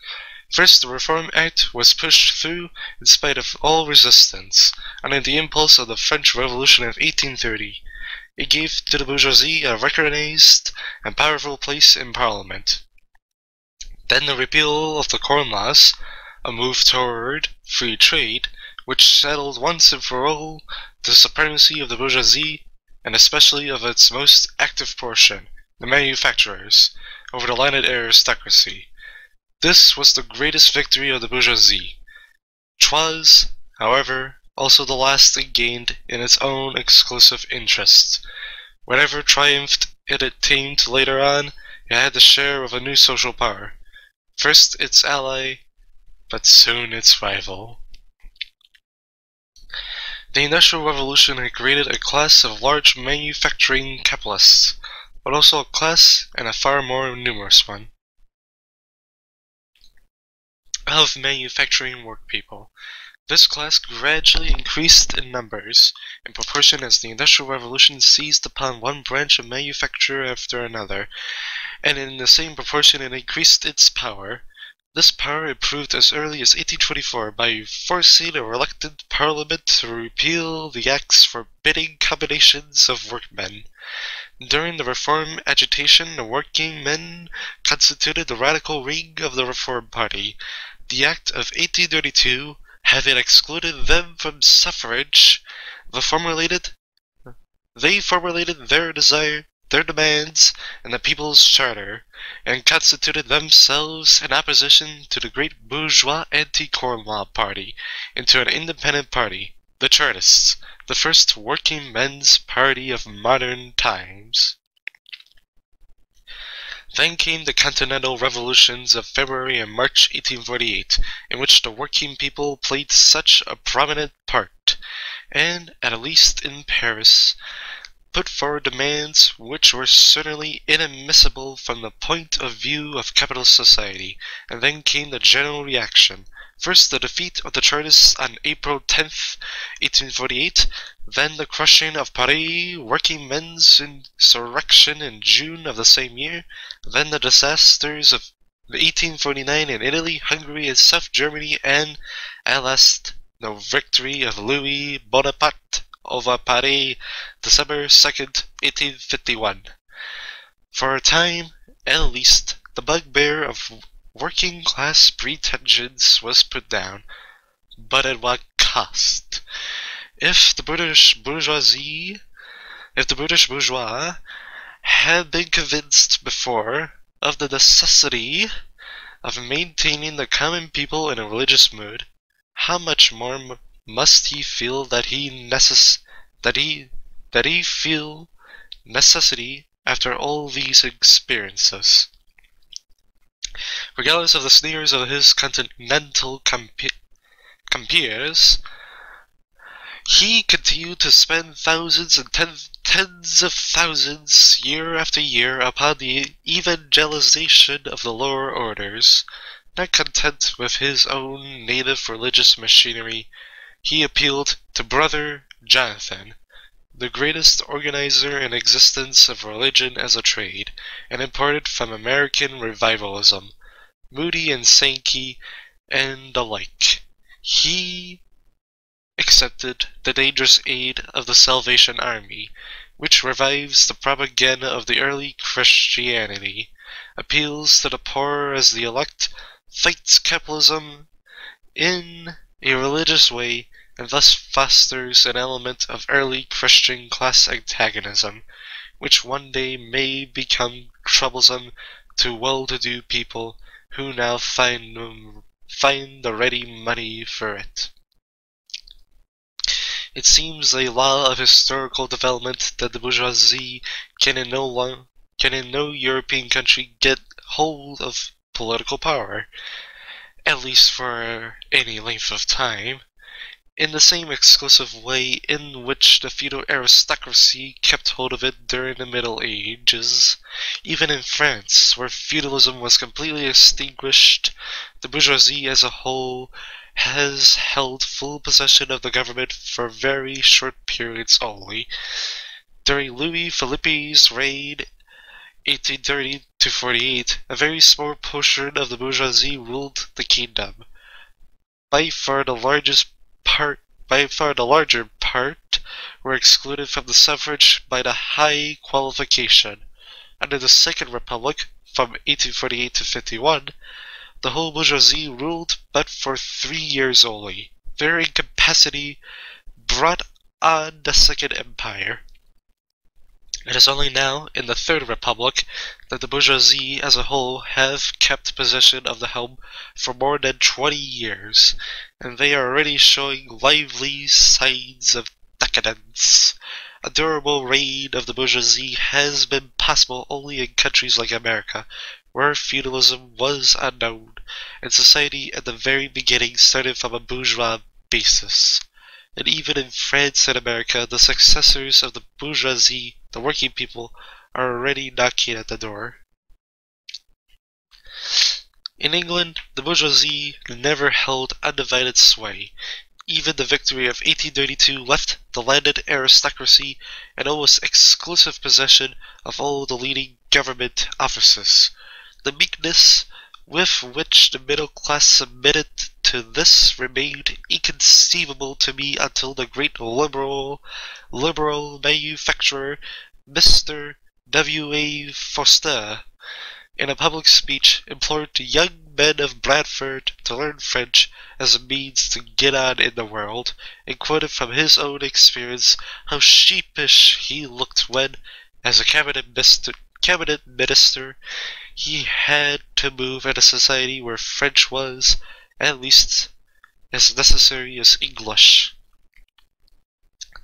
First, the Reform Act was pushed through in spite of all resistance, under the impulse of the French Revolution of 1830. It gave to the bourgeoisie a recognized and powerful place in Parliament. Then the repeal of the Corn Laws, a move toward free trade, which settled once and for all the supremacy of the bourgeoisie, and especially of its most active portion, the manufacturers, over the landed aristocracy. This was the greatest victory of the bourgeoisie. 'Twas, however, also the last it gained in its own exclusive interests. Whatever triumph it attained later on, it had the share of a new social power. First its ally, but soon its rival. The Industrial Revolution had created a class of large manufacturing capitalists, but also a class, and a far more numerous one, of manufacturing workpeople. This class gradually increased in numbers, in proportion as the Industrial Revolution seized upon one branch of manufacture after another, and in the same proportion it increased its power. This power it proved as early as 1824 by forcing a reluctant parliament to repeal the acts forbidding combinations of workmen. During the Reform agitation, the working men constituted the radical wing of the Reform Party. The Act of 1832, having excluded them from suffrage, they formulated their demands in the People's Charter, and constituted themselves in opposition to the great bourgeois anti-Corn Law party into an independent party, the Chartists, the first working men's party of modern times. Then came the Continental Revolutions of February and March 1848, in which the working people played such a prominent part, and, at least in Paris, put forward demands which were certainly inadmissible from the point of view of capitalist society. And then came the general reaction. First the defeat of the Chartists on April 10th, 1848, then the crushing of Paris working men's insurrection in June of the same year, then the disasters of 1849 in Italy, Hungary, and South Germany, and, at last, the victory of Louis Bonaparte over Paris, December 2nd, 1851. For a time, at least, the bugbear of working-class pretensions was put down, but at what cost? If the British bourgeois had been convinced before of the necessity of maintaining the common people in a religious mood, how much more must he feel feel necessity after all these experiences? Regardless of the sneers of his continental compeers, he continued to spend thousands and tens of thousands year after year upon the evangelization of the lower orders. Not content with his own native religious machinery, he appealed to Brother Jonathan, the greatest organizer in existence of religion as a trade, and imported from American revivalism, Moody and Sankey, and the like. He accepted the dangerous aid of the Salvation Army, which revives the propaganda of the early Christianity. appeals to the poor as the elect, fights capitalism in a religious way, and thus fosters an element of early Christian class antagonism, which one day may become troublesome to well-to-do people who now find the ready money for it. It seems a law of historical development that the bourgeoisie can in no European country get hold of political power, at least for any length of time, in the same exclusive way in which the feudal aristocracy kept hold of it during the Middle Ages. Even in France, where feudalism was completely extinguished, the bourgeoisie as a whole has held full possession of the government for very short periods only. During Louis Philippe's reign, 1830 to 48, a very small portion of the bourgeoisie ruled the kingdom. By far the larger part were excluded from the suffrage by the high qualification. Under the Second Republic, from 1848 to 51, the whole bourgeoisie ruled but for 3 years only. Their incapacity brought on the Second Empire. It is only now, in the Third Republic, that the bourgeoisie as a whole have kept possession of the helm for more than 20 years, and they are already showing lively signs of decadence. A durable reign of the bourgeoisie has been possible only in countries like America, where feudalism was unknown, and society at the very beginning started from a bourgeois basis. And even in France and America, the successors of the bourgeoisie, the working people, are already knocking at the door. In England, the bourgeoisie never held undivided sway. Even the victory of 1832 left the landed aristocracy in almost exclusive possession of all the leading government offices. The meekness with which the middle class submitted to this remained inconceivable to me until the great liberal manufacturer, Mr. W.A. Forster, in a public speech, implored the young men of Bradford to learn French as a means to get on in the world, and quoted from his own experience how sheepish he looked when, as a cabinet minister, he had to move in a society where French was, at least, as necessary as English.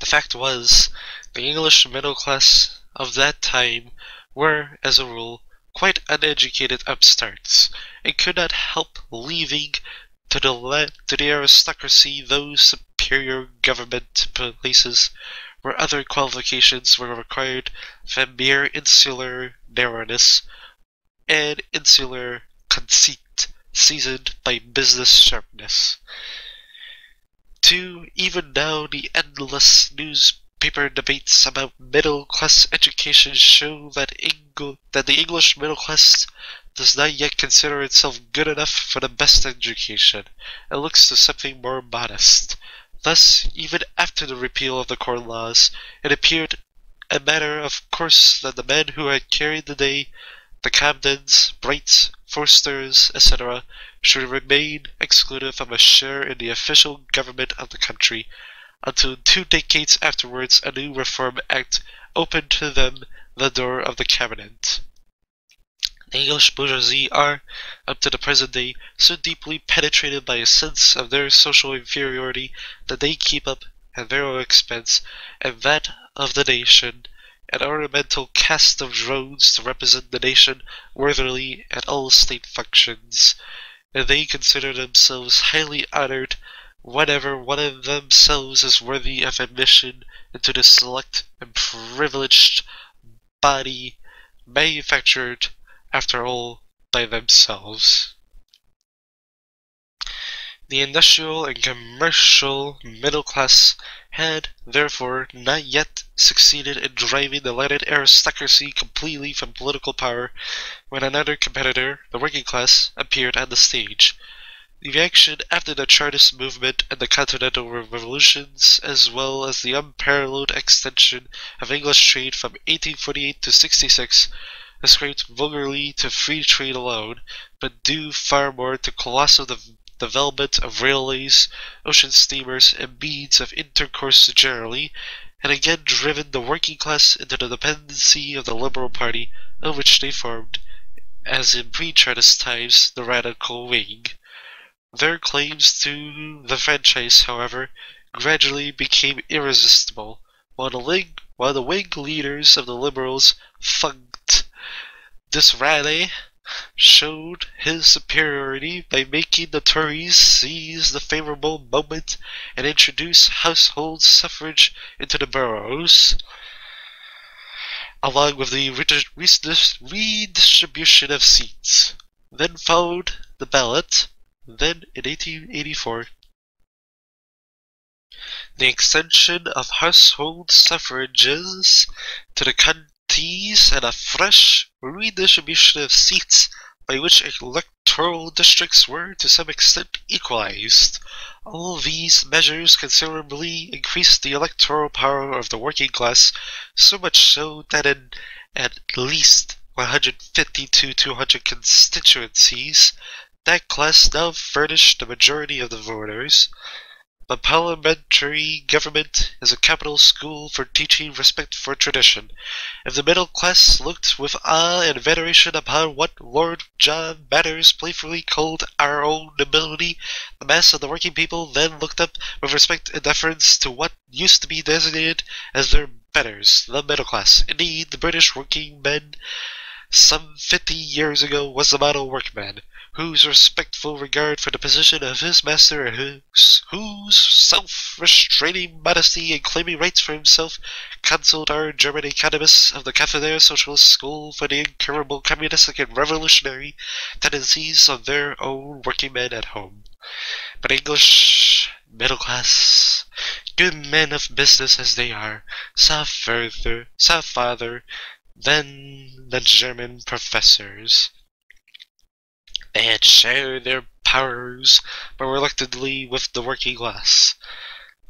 The fact was, the English middle class of that time were, as a rule, quite uneducated upstarts, and could not help leaving to the aristocracy those superior government places where other qualifications were required than mere insular narrowness and insular conceit seasoned by business sharpness. Even now, the endless newspaper debates about middle-class education show that the English middle class does not yet consider itself good enough for the best education, and looks to something more modest. Thus, even after the repeal of the Corn Laws, it appeared a matter of course that the men who had carried the day, the Camdens, Brights, Forsters, etc., should remain excluded from a share in the official government of the country, until 2 decades afterwards a new Reform Act opened to them the door of the cabinet. The English bourgeoisie are, up to the present day, so deeply penetrated by a sense of their social inferiority that they keep up, at their own expense, and that of the nation, an ornamental cast of drones to represent the nation worthily at all state functions, and they consider themselves highly honored whenever one of themselves is worthy of admission into the select and privileged body manufactured, after all, by themselves. The industrial and commercial middle class had, therefore, not yet succeeded in driving the landed aristocracy completely from political power when another competitor, the working class, appeared on the stage. The reaction after the Chartist movement and the Continental Revolutions, as well as the unparalleled extension of English trade from 1848 to 66, ascribed vulgarly to free trade alone, but do far more to colossal development of railways, ocean steamers, and means of intercourse generally, and again driven the working class into the dependency of the Liberal Party, of which they formed, as in pre-Chartist times, the radical wing. Their claims to the franchise, however, gradually became irresistible, while the Whig leaders of the Liberals funked. Disraeli showed his superiority by making the Tories seize the favourable moment and introduce household suffrage into the boroughs, along with the redistribution of seats. Then followed the ballot. Then, in 1884, the extension of household suffrages to the counties and a fresh redistribution of seats by which electoral districts were to some extent equalized. All these measures considerably increased the electoral power of the working class, so much so that in at least 150 to 200 constituencies, that class now furnished the majority of the voters. The parliamentary government is a capital school for teaching respect for tradition. If the middle class looked with awe and veneration upon what Lord John Manners playfully called our own nobility, the mass of the working people then looked up with respect and deference to what used to be designated as their betters, the middle class. Indeed, the British working men some 50 years ago was the model workman, whose respectful regard for the position of his master and whose self-restraining modesty in claiming rights for himself counseled our German economists of the Cafetiere Socialist School for the incurable communistic and revolutionary tendencies of their own working men at home. But English middle class, good men of business as they are, saw farther than the German professors. They had shared their powers, but reluctantly, with the working class.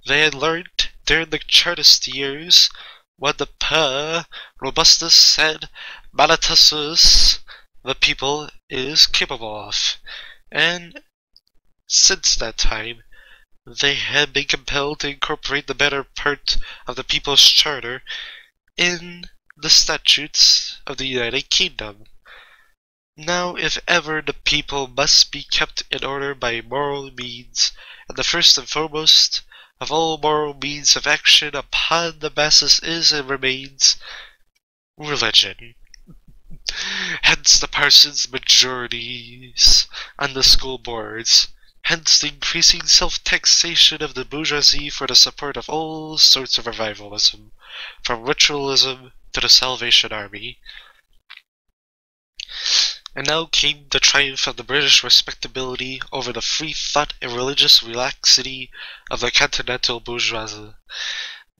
They had learnt during the Chartist years what the robustus and malatusus the people is capable of, and since that time they had been compelled to incorporate the better part of the People's Charter in the statutes of the United Kingdom. Now, if ever, the people must be kept in order by moral means, and the first and foremost of all moral means of action upon the masses is and remains religion. Hence the parsons' majorities on the school boards. Hence the increasing self-taxation of the bourgeoisie for the support of all sorts of revivalism, from ritualism to the Salvation Army. And now came the triumph of the British respectability over the free thought and religious relaxity of the continental bourgeoisie.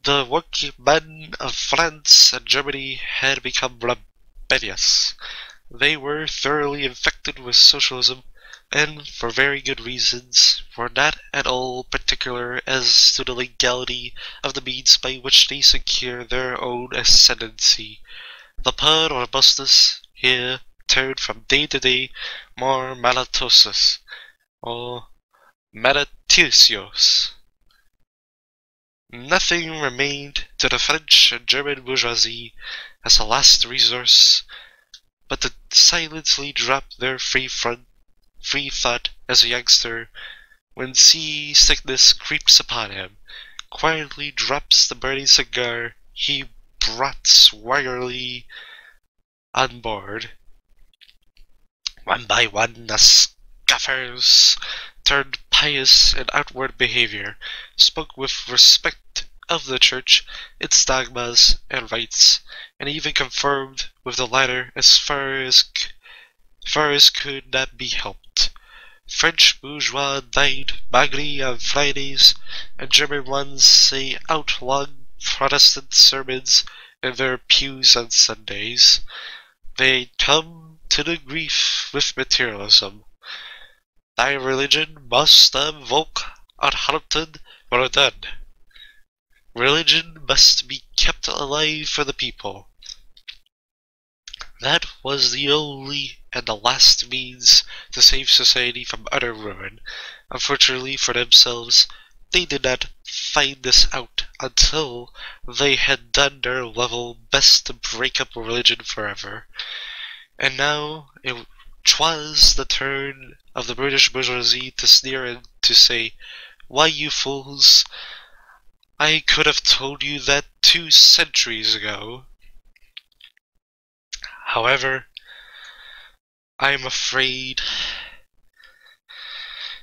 The workmen of France and Germany had become rebellious. They were thoroughly infected with socialism, and for very good reasons, were not at all particular as to the legality of the means by which they secure their own ascendancy. The per robustus here turned from day to day more malatosus, or malatusios. Nothing remained to the French and German bourgeoisie as a last resource but to silently drop their free thought as a youngster when sea-sickness creeps upon him, quietly drops the burning cigar he brought swaggerly on board. One by one the scoffers turned pious in outward behavior, spoke with respect of the Church, its dogmas and rites, and even conformed with the latter as far as could not be helped. French bourgeois dined magri on Fridays, and German ones say out-long Protestant sermons in their pews on Sundays. They come to the grief with materialism. Thy religion must am volk onthouden worden. Religion must be kept alive for the people. That was the only and the last means to save society from utter ruin. Unfortunately for themselves, they did not find this out until they had done their level best to break up religion forever. And now it was the turn of the British bourgeoisie to sneer and to say, "Why, you fools, I could have told you that 2 centuries ago." However, I am afraid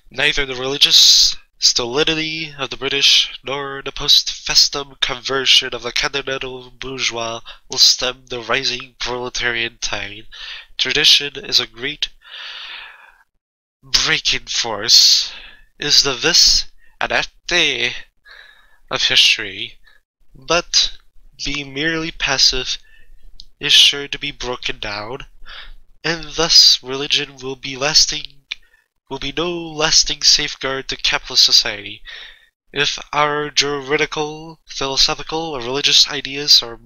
neither the religious stolidity of the British nor the post-festum conversion of the continental bourgeois will stem the rising proletarian tide. Tradition is a great breaking force, is the vis and acte of history, but being merely passive is sure to be broken down, and thus religion will be no lasting safeguard to capitalist society. If our juridical, philosophical, or religious ideas are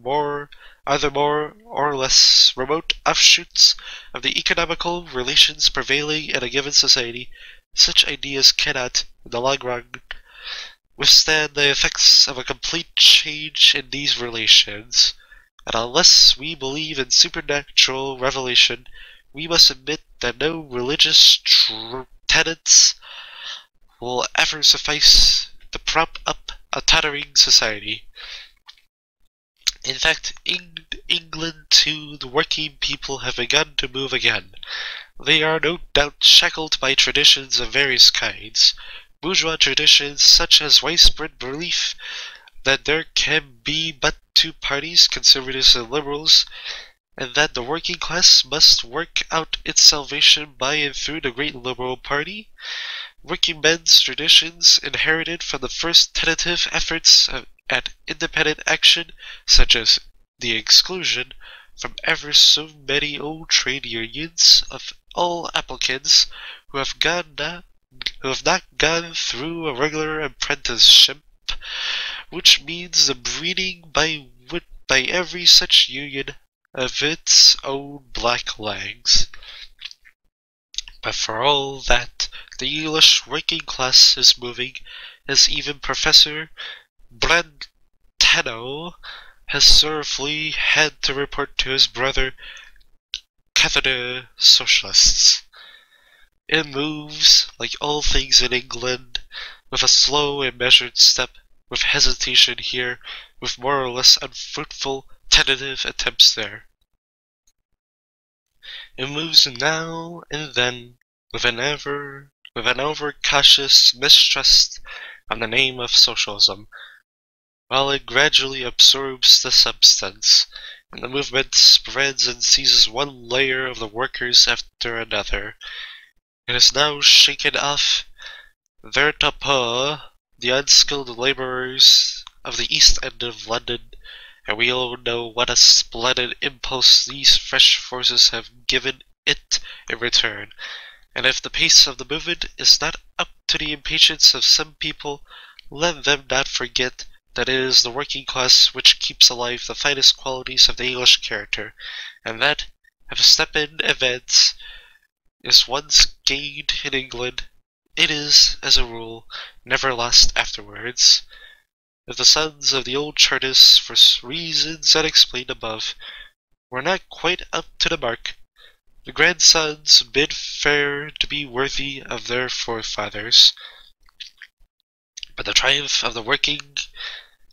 either more or less remote offshoots of the economical relations prevailing in a given society, such ideas cannot, in the long run, withstand the effects of a complete change in these relations. And unless we believe in supernatural revelation, we must admit that no religious tenets will ever suffice to prop up a tottering society. In fact, in England too, the working people have begun to move again. They are no doubt shackled by traditions of various kinds. Bourgeois traditions such as widespread belief that there can be but 2 parties, conservatives and liberals, and that the working class must work out its salvation by and through the great Liberal Party. Working men's traditions inherited from the first tentative efforts at independent action, such as the exclusion from ever so many old trade unions of all applicants who have not gone through a regular apprenticeship, which means the breeding by every such union of its own black legs. But for all that, the English working class is moving, as even Professor Brentano has sorrowfully had to report to his brother Catholic Socialists. It moves, like all things in England, with a slow and measured step, with hesitation here, with more or less unfruitful tentative attempts there. It moves now and then with an over-cautious mistrust of the name of socialism, while it gradually absorbs the substance, and the movement spreads and seizes one layer of the workers after another. It has now shaken off vertapeur, the unskilled labourers of the East End of London, and we all know what a splendid impulse these fresh forces have given it in return. And if the pace of the movement is not up to the impatience of some people, let them not forget that it is the working class which keeps alive the finest qualities of the English character, and that, if a step in advance is once gained in England, it is, as a rule, never lost afterwards. If the sons of the old Chartists, for reasons unexplained above, were not quite up to the mark, the grandsons bid fair to be worthy of their forefathers. But the triumph of the working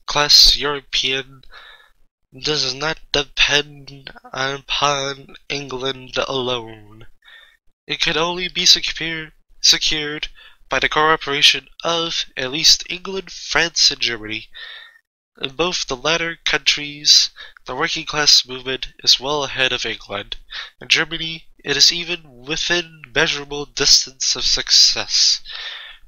class European does not depend upon England alone. It can only be secured by the cooperation of at least England, France, and Germany. In both the latter countries, the working class movement is well ahead of England. In Germany, it is even within measurable distance of success.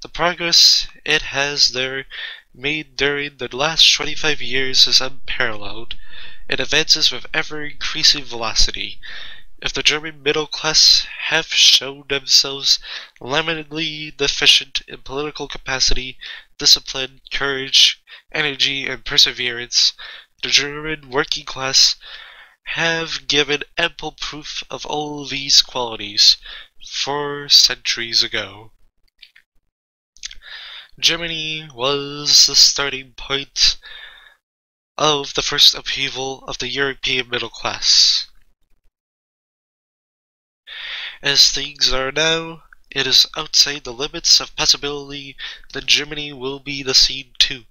The progress it has there made during the last 25 years is unparalleled. It advances with ever-increasing velocity. If the German middle class have shown themselves lamentably deficient in political capacity, discipline, courage, energy, and perseverance, the German working class have given ample proof of all these qualities 4 centuries ago. Germany was the starting point of the first upheaval of the European middle class. As things are now, it is outside the limits of possibility that Germany will be the scene too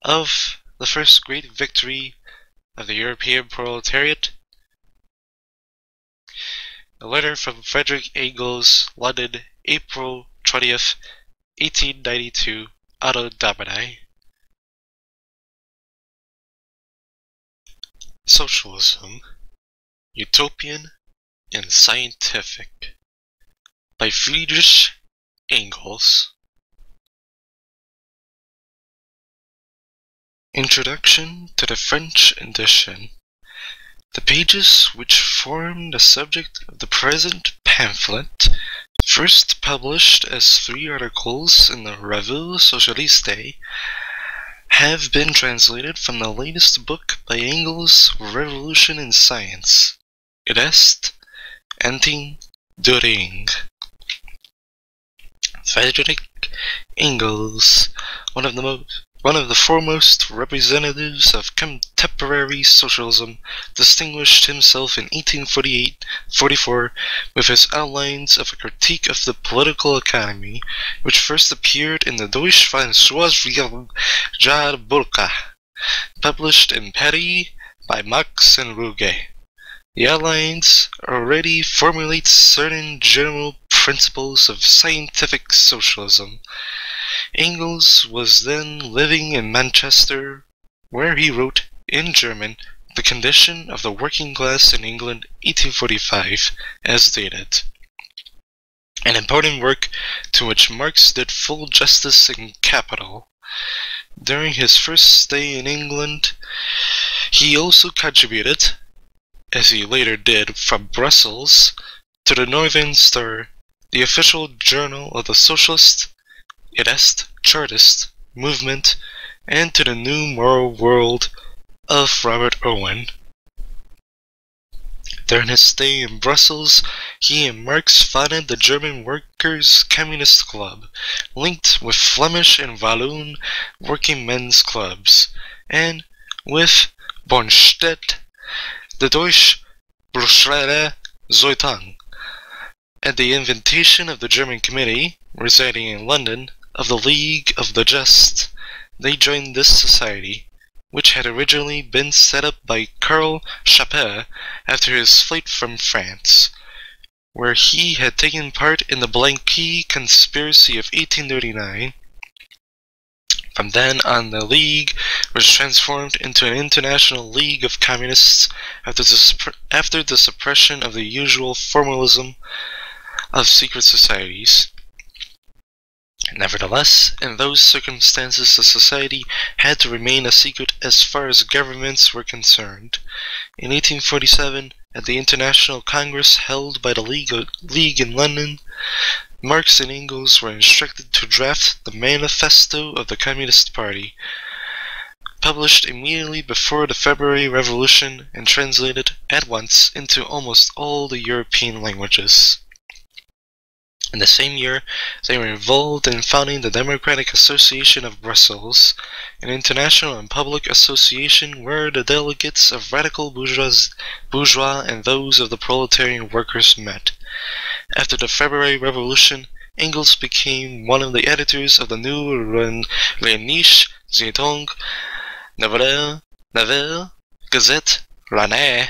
of the first great victory of the European proletariat. A letter from Friedrich Engels, London, April 20th, 1892, Anno Domini. Socialism, Utopian and Scientific, by Friedrich Engels. Introduction to the French edition. The pages which form the subject of the present pamphlet, first published as 3 articles in the Revue Socialiste, have been translated from the latest book by Engels, Revolution in Science. It est anti-Düring. Friedrich Engels, one of the foremost representatives of contemporary socialism, distinguished himself in 1848-44 with his outlines of a critique of the political economy, which first appeared in the Deutsche Französische Jahrbuch, published in Paris by Marx and Ruge. The outlines already formulate certain general principles of scientific socialism. Engels was then living in Manchester, where he wrote, in German, The Condition of the Working Class in England, 1845, as dated. An important work to which Marx did full justice in Capital. During his first stay in England, he also contributed, as he later did from Brussels, to the Northern Star, the official journal of the Socialist, it est, Chartist movement, and to the New Moral World of Robert Owen. During his stay in Brussels, he and Marx founded the German Workers' Communist Club, linked with Flemish and Walloon working men's clubs, and with Bornstedt, the Deutsche Burschrede Zeitung. At the invitation of the German Committee, residing in London, of the League of the Just, they joined this society, which had originally been set up by Karl Schapper after his flight from France, where he had taken part in the Blanqui conspiracy of 1839. From then on, the League was transformed into an international league of communists after the suppression of the usual formalism of secret societies. Nevertheless, in those circumstances, the society had to remain a secret as far as governments were concerned. In 1847, at the International Congress held by the League in London, Marx and Engels were instructed to draft the Manifesto of the Communist Party, published immediately before the February Revolution and translated at once into almost all the European languages. In the same year, they were involved in founding the Democratic Association of Brussels, an international and public association where the delegates of radical bourgeois and those of the proletarian workers met. After the February Revolution, Engels became one of the editors of the new Rheinische Zeitung, Nouvelle Gazette Rheinais,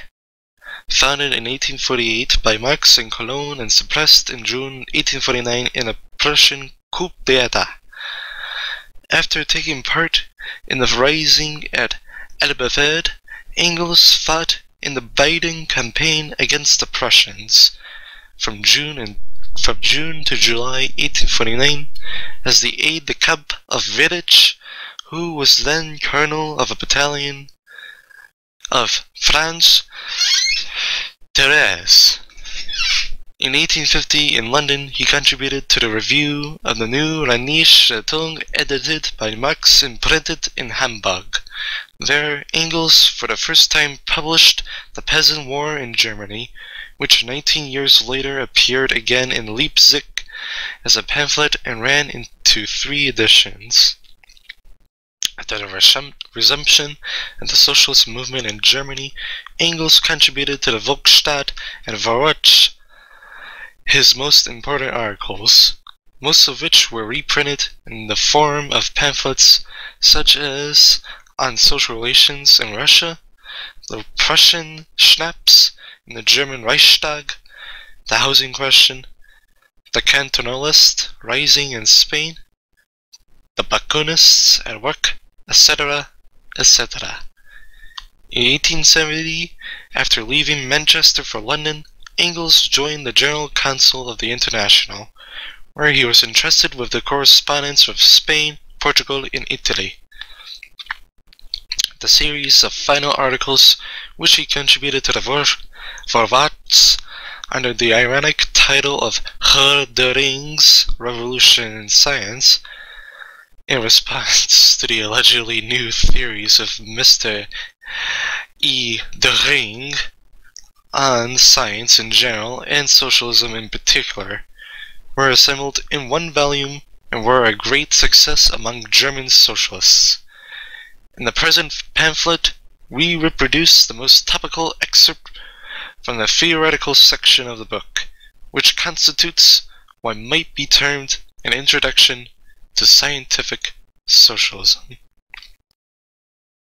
founded in 1848 by Marx in Cologne and suppressed in June 1849 in a Prussian coup d'état. After taking part in the rising at Elberfeld, Engels fought in the Baden campaign against the Prussians from June to July 1849 as the aide-de-camp of Friedrich, who was then colonel of a battalion of France Thérèse. In 1850, in London, he contributed to the review of the new Rheinische Zeitung edited by Marx and printed in Hamburg. There, Engels for the first time published The Peasant War in Germany, which 19 years later appeared again in Leipzig as a pamphlet and ran into 3 editions. After the resumption of the socialist movement in Germany, Engels contributed to the Volksstaat and Vorwärts his most important articles, most of which were reprinted in the form of pamphlets such as On Social Relations in Russia, the Prussian Schnapps in the German Reichstag, the Housing Question, the Cantonalist Rising in Spain, the Bakunists at Work, etc., etc. In 1870, after leaving Manchester for London, Engels joined the General Council of the International, where he was entrusted with the correspondence with Spain, Portugal, and Italy. The series of final articles which he contributed to the Vorwärts under the ironic title of Herr der Ring's Revolution in Science, in response to the allegedly new theories of Mr. E. de Ring on science in general and socialism in particular, were assembled in one volume and were a great success among German socialists. In the present pamphlet, we reproduce the most topical excerpt from the theoretical section of the book, which constitutes what might be termed an introduction to scientific socialism.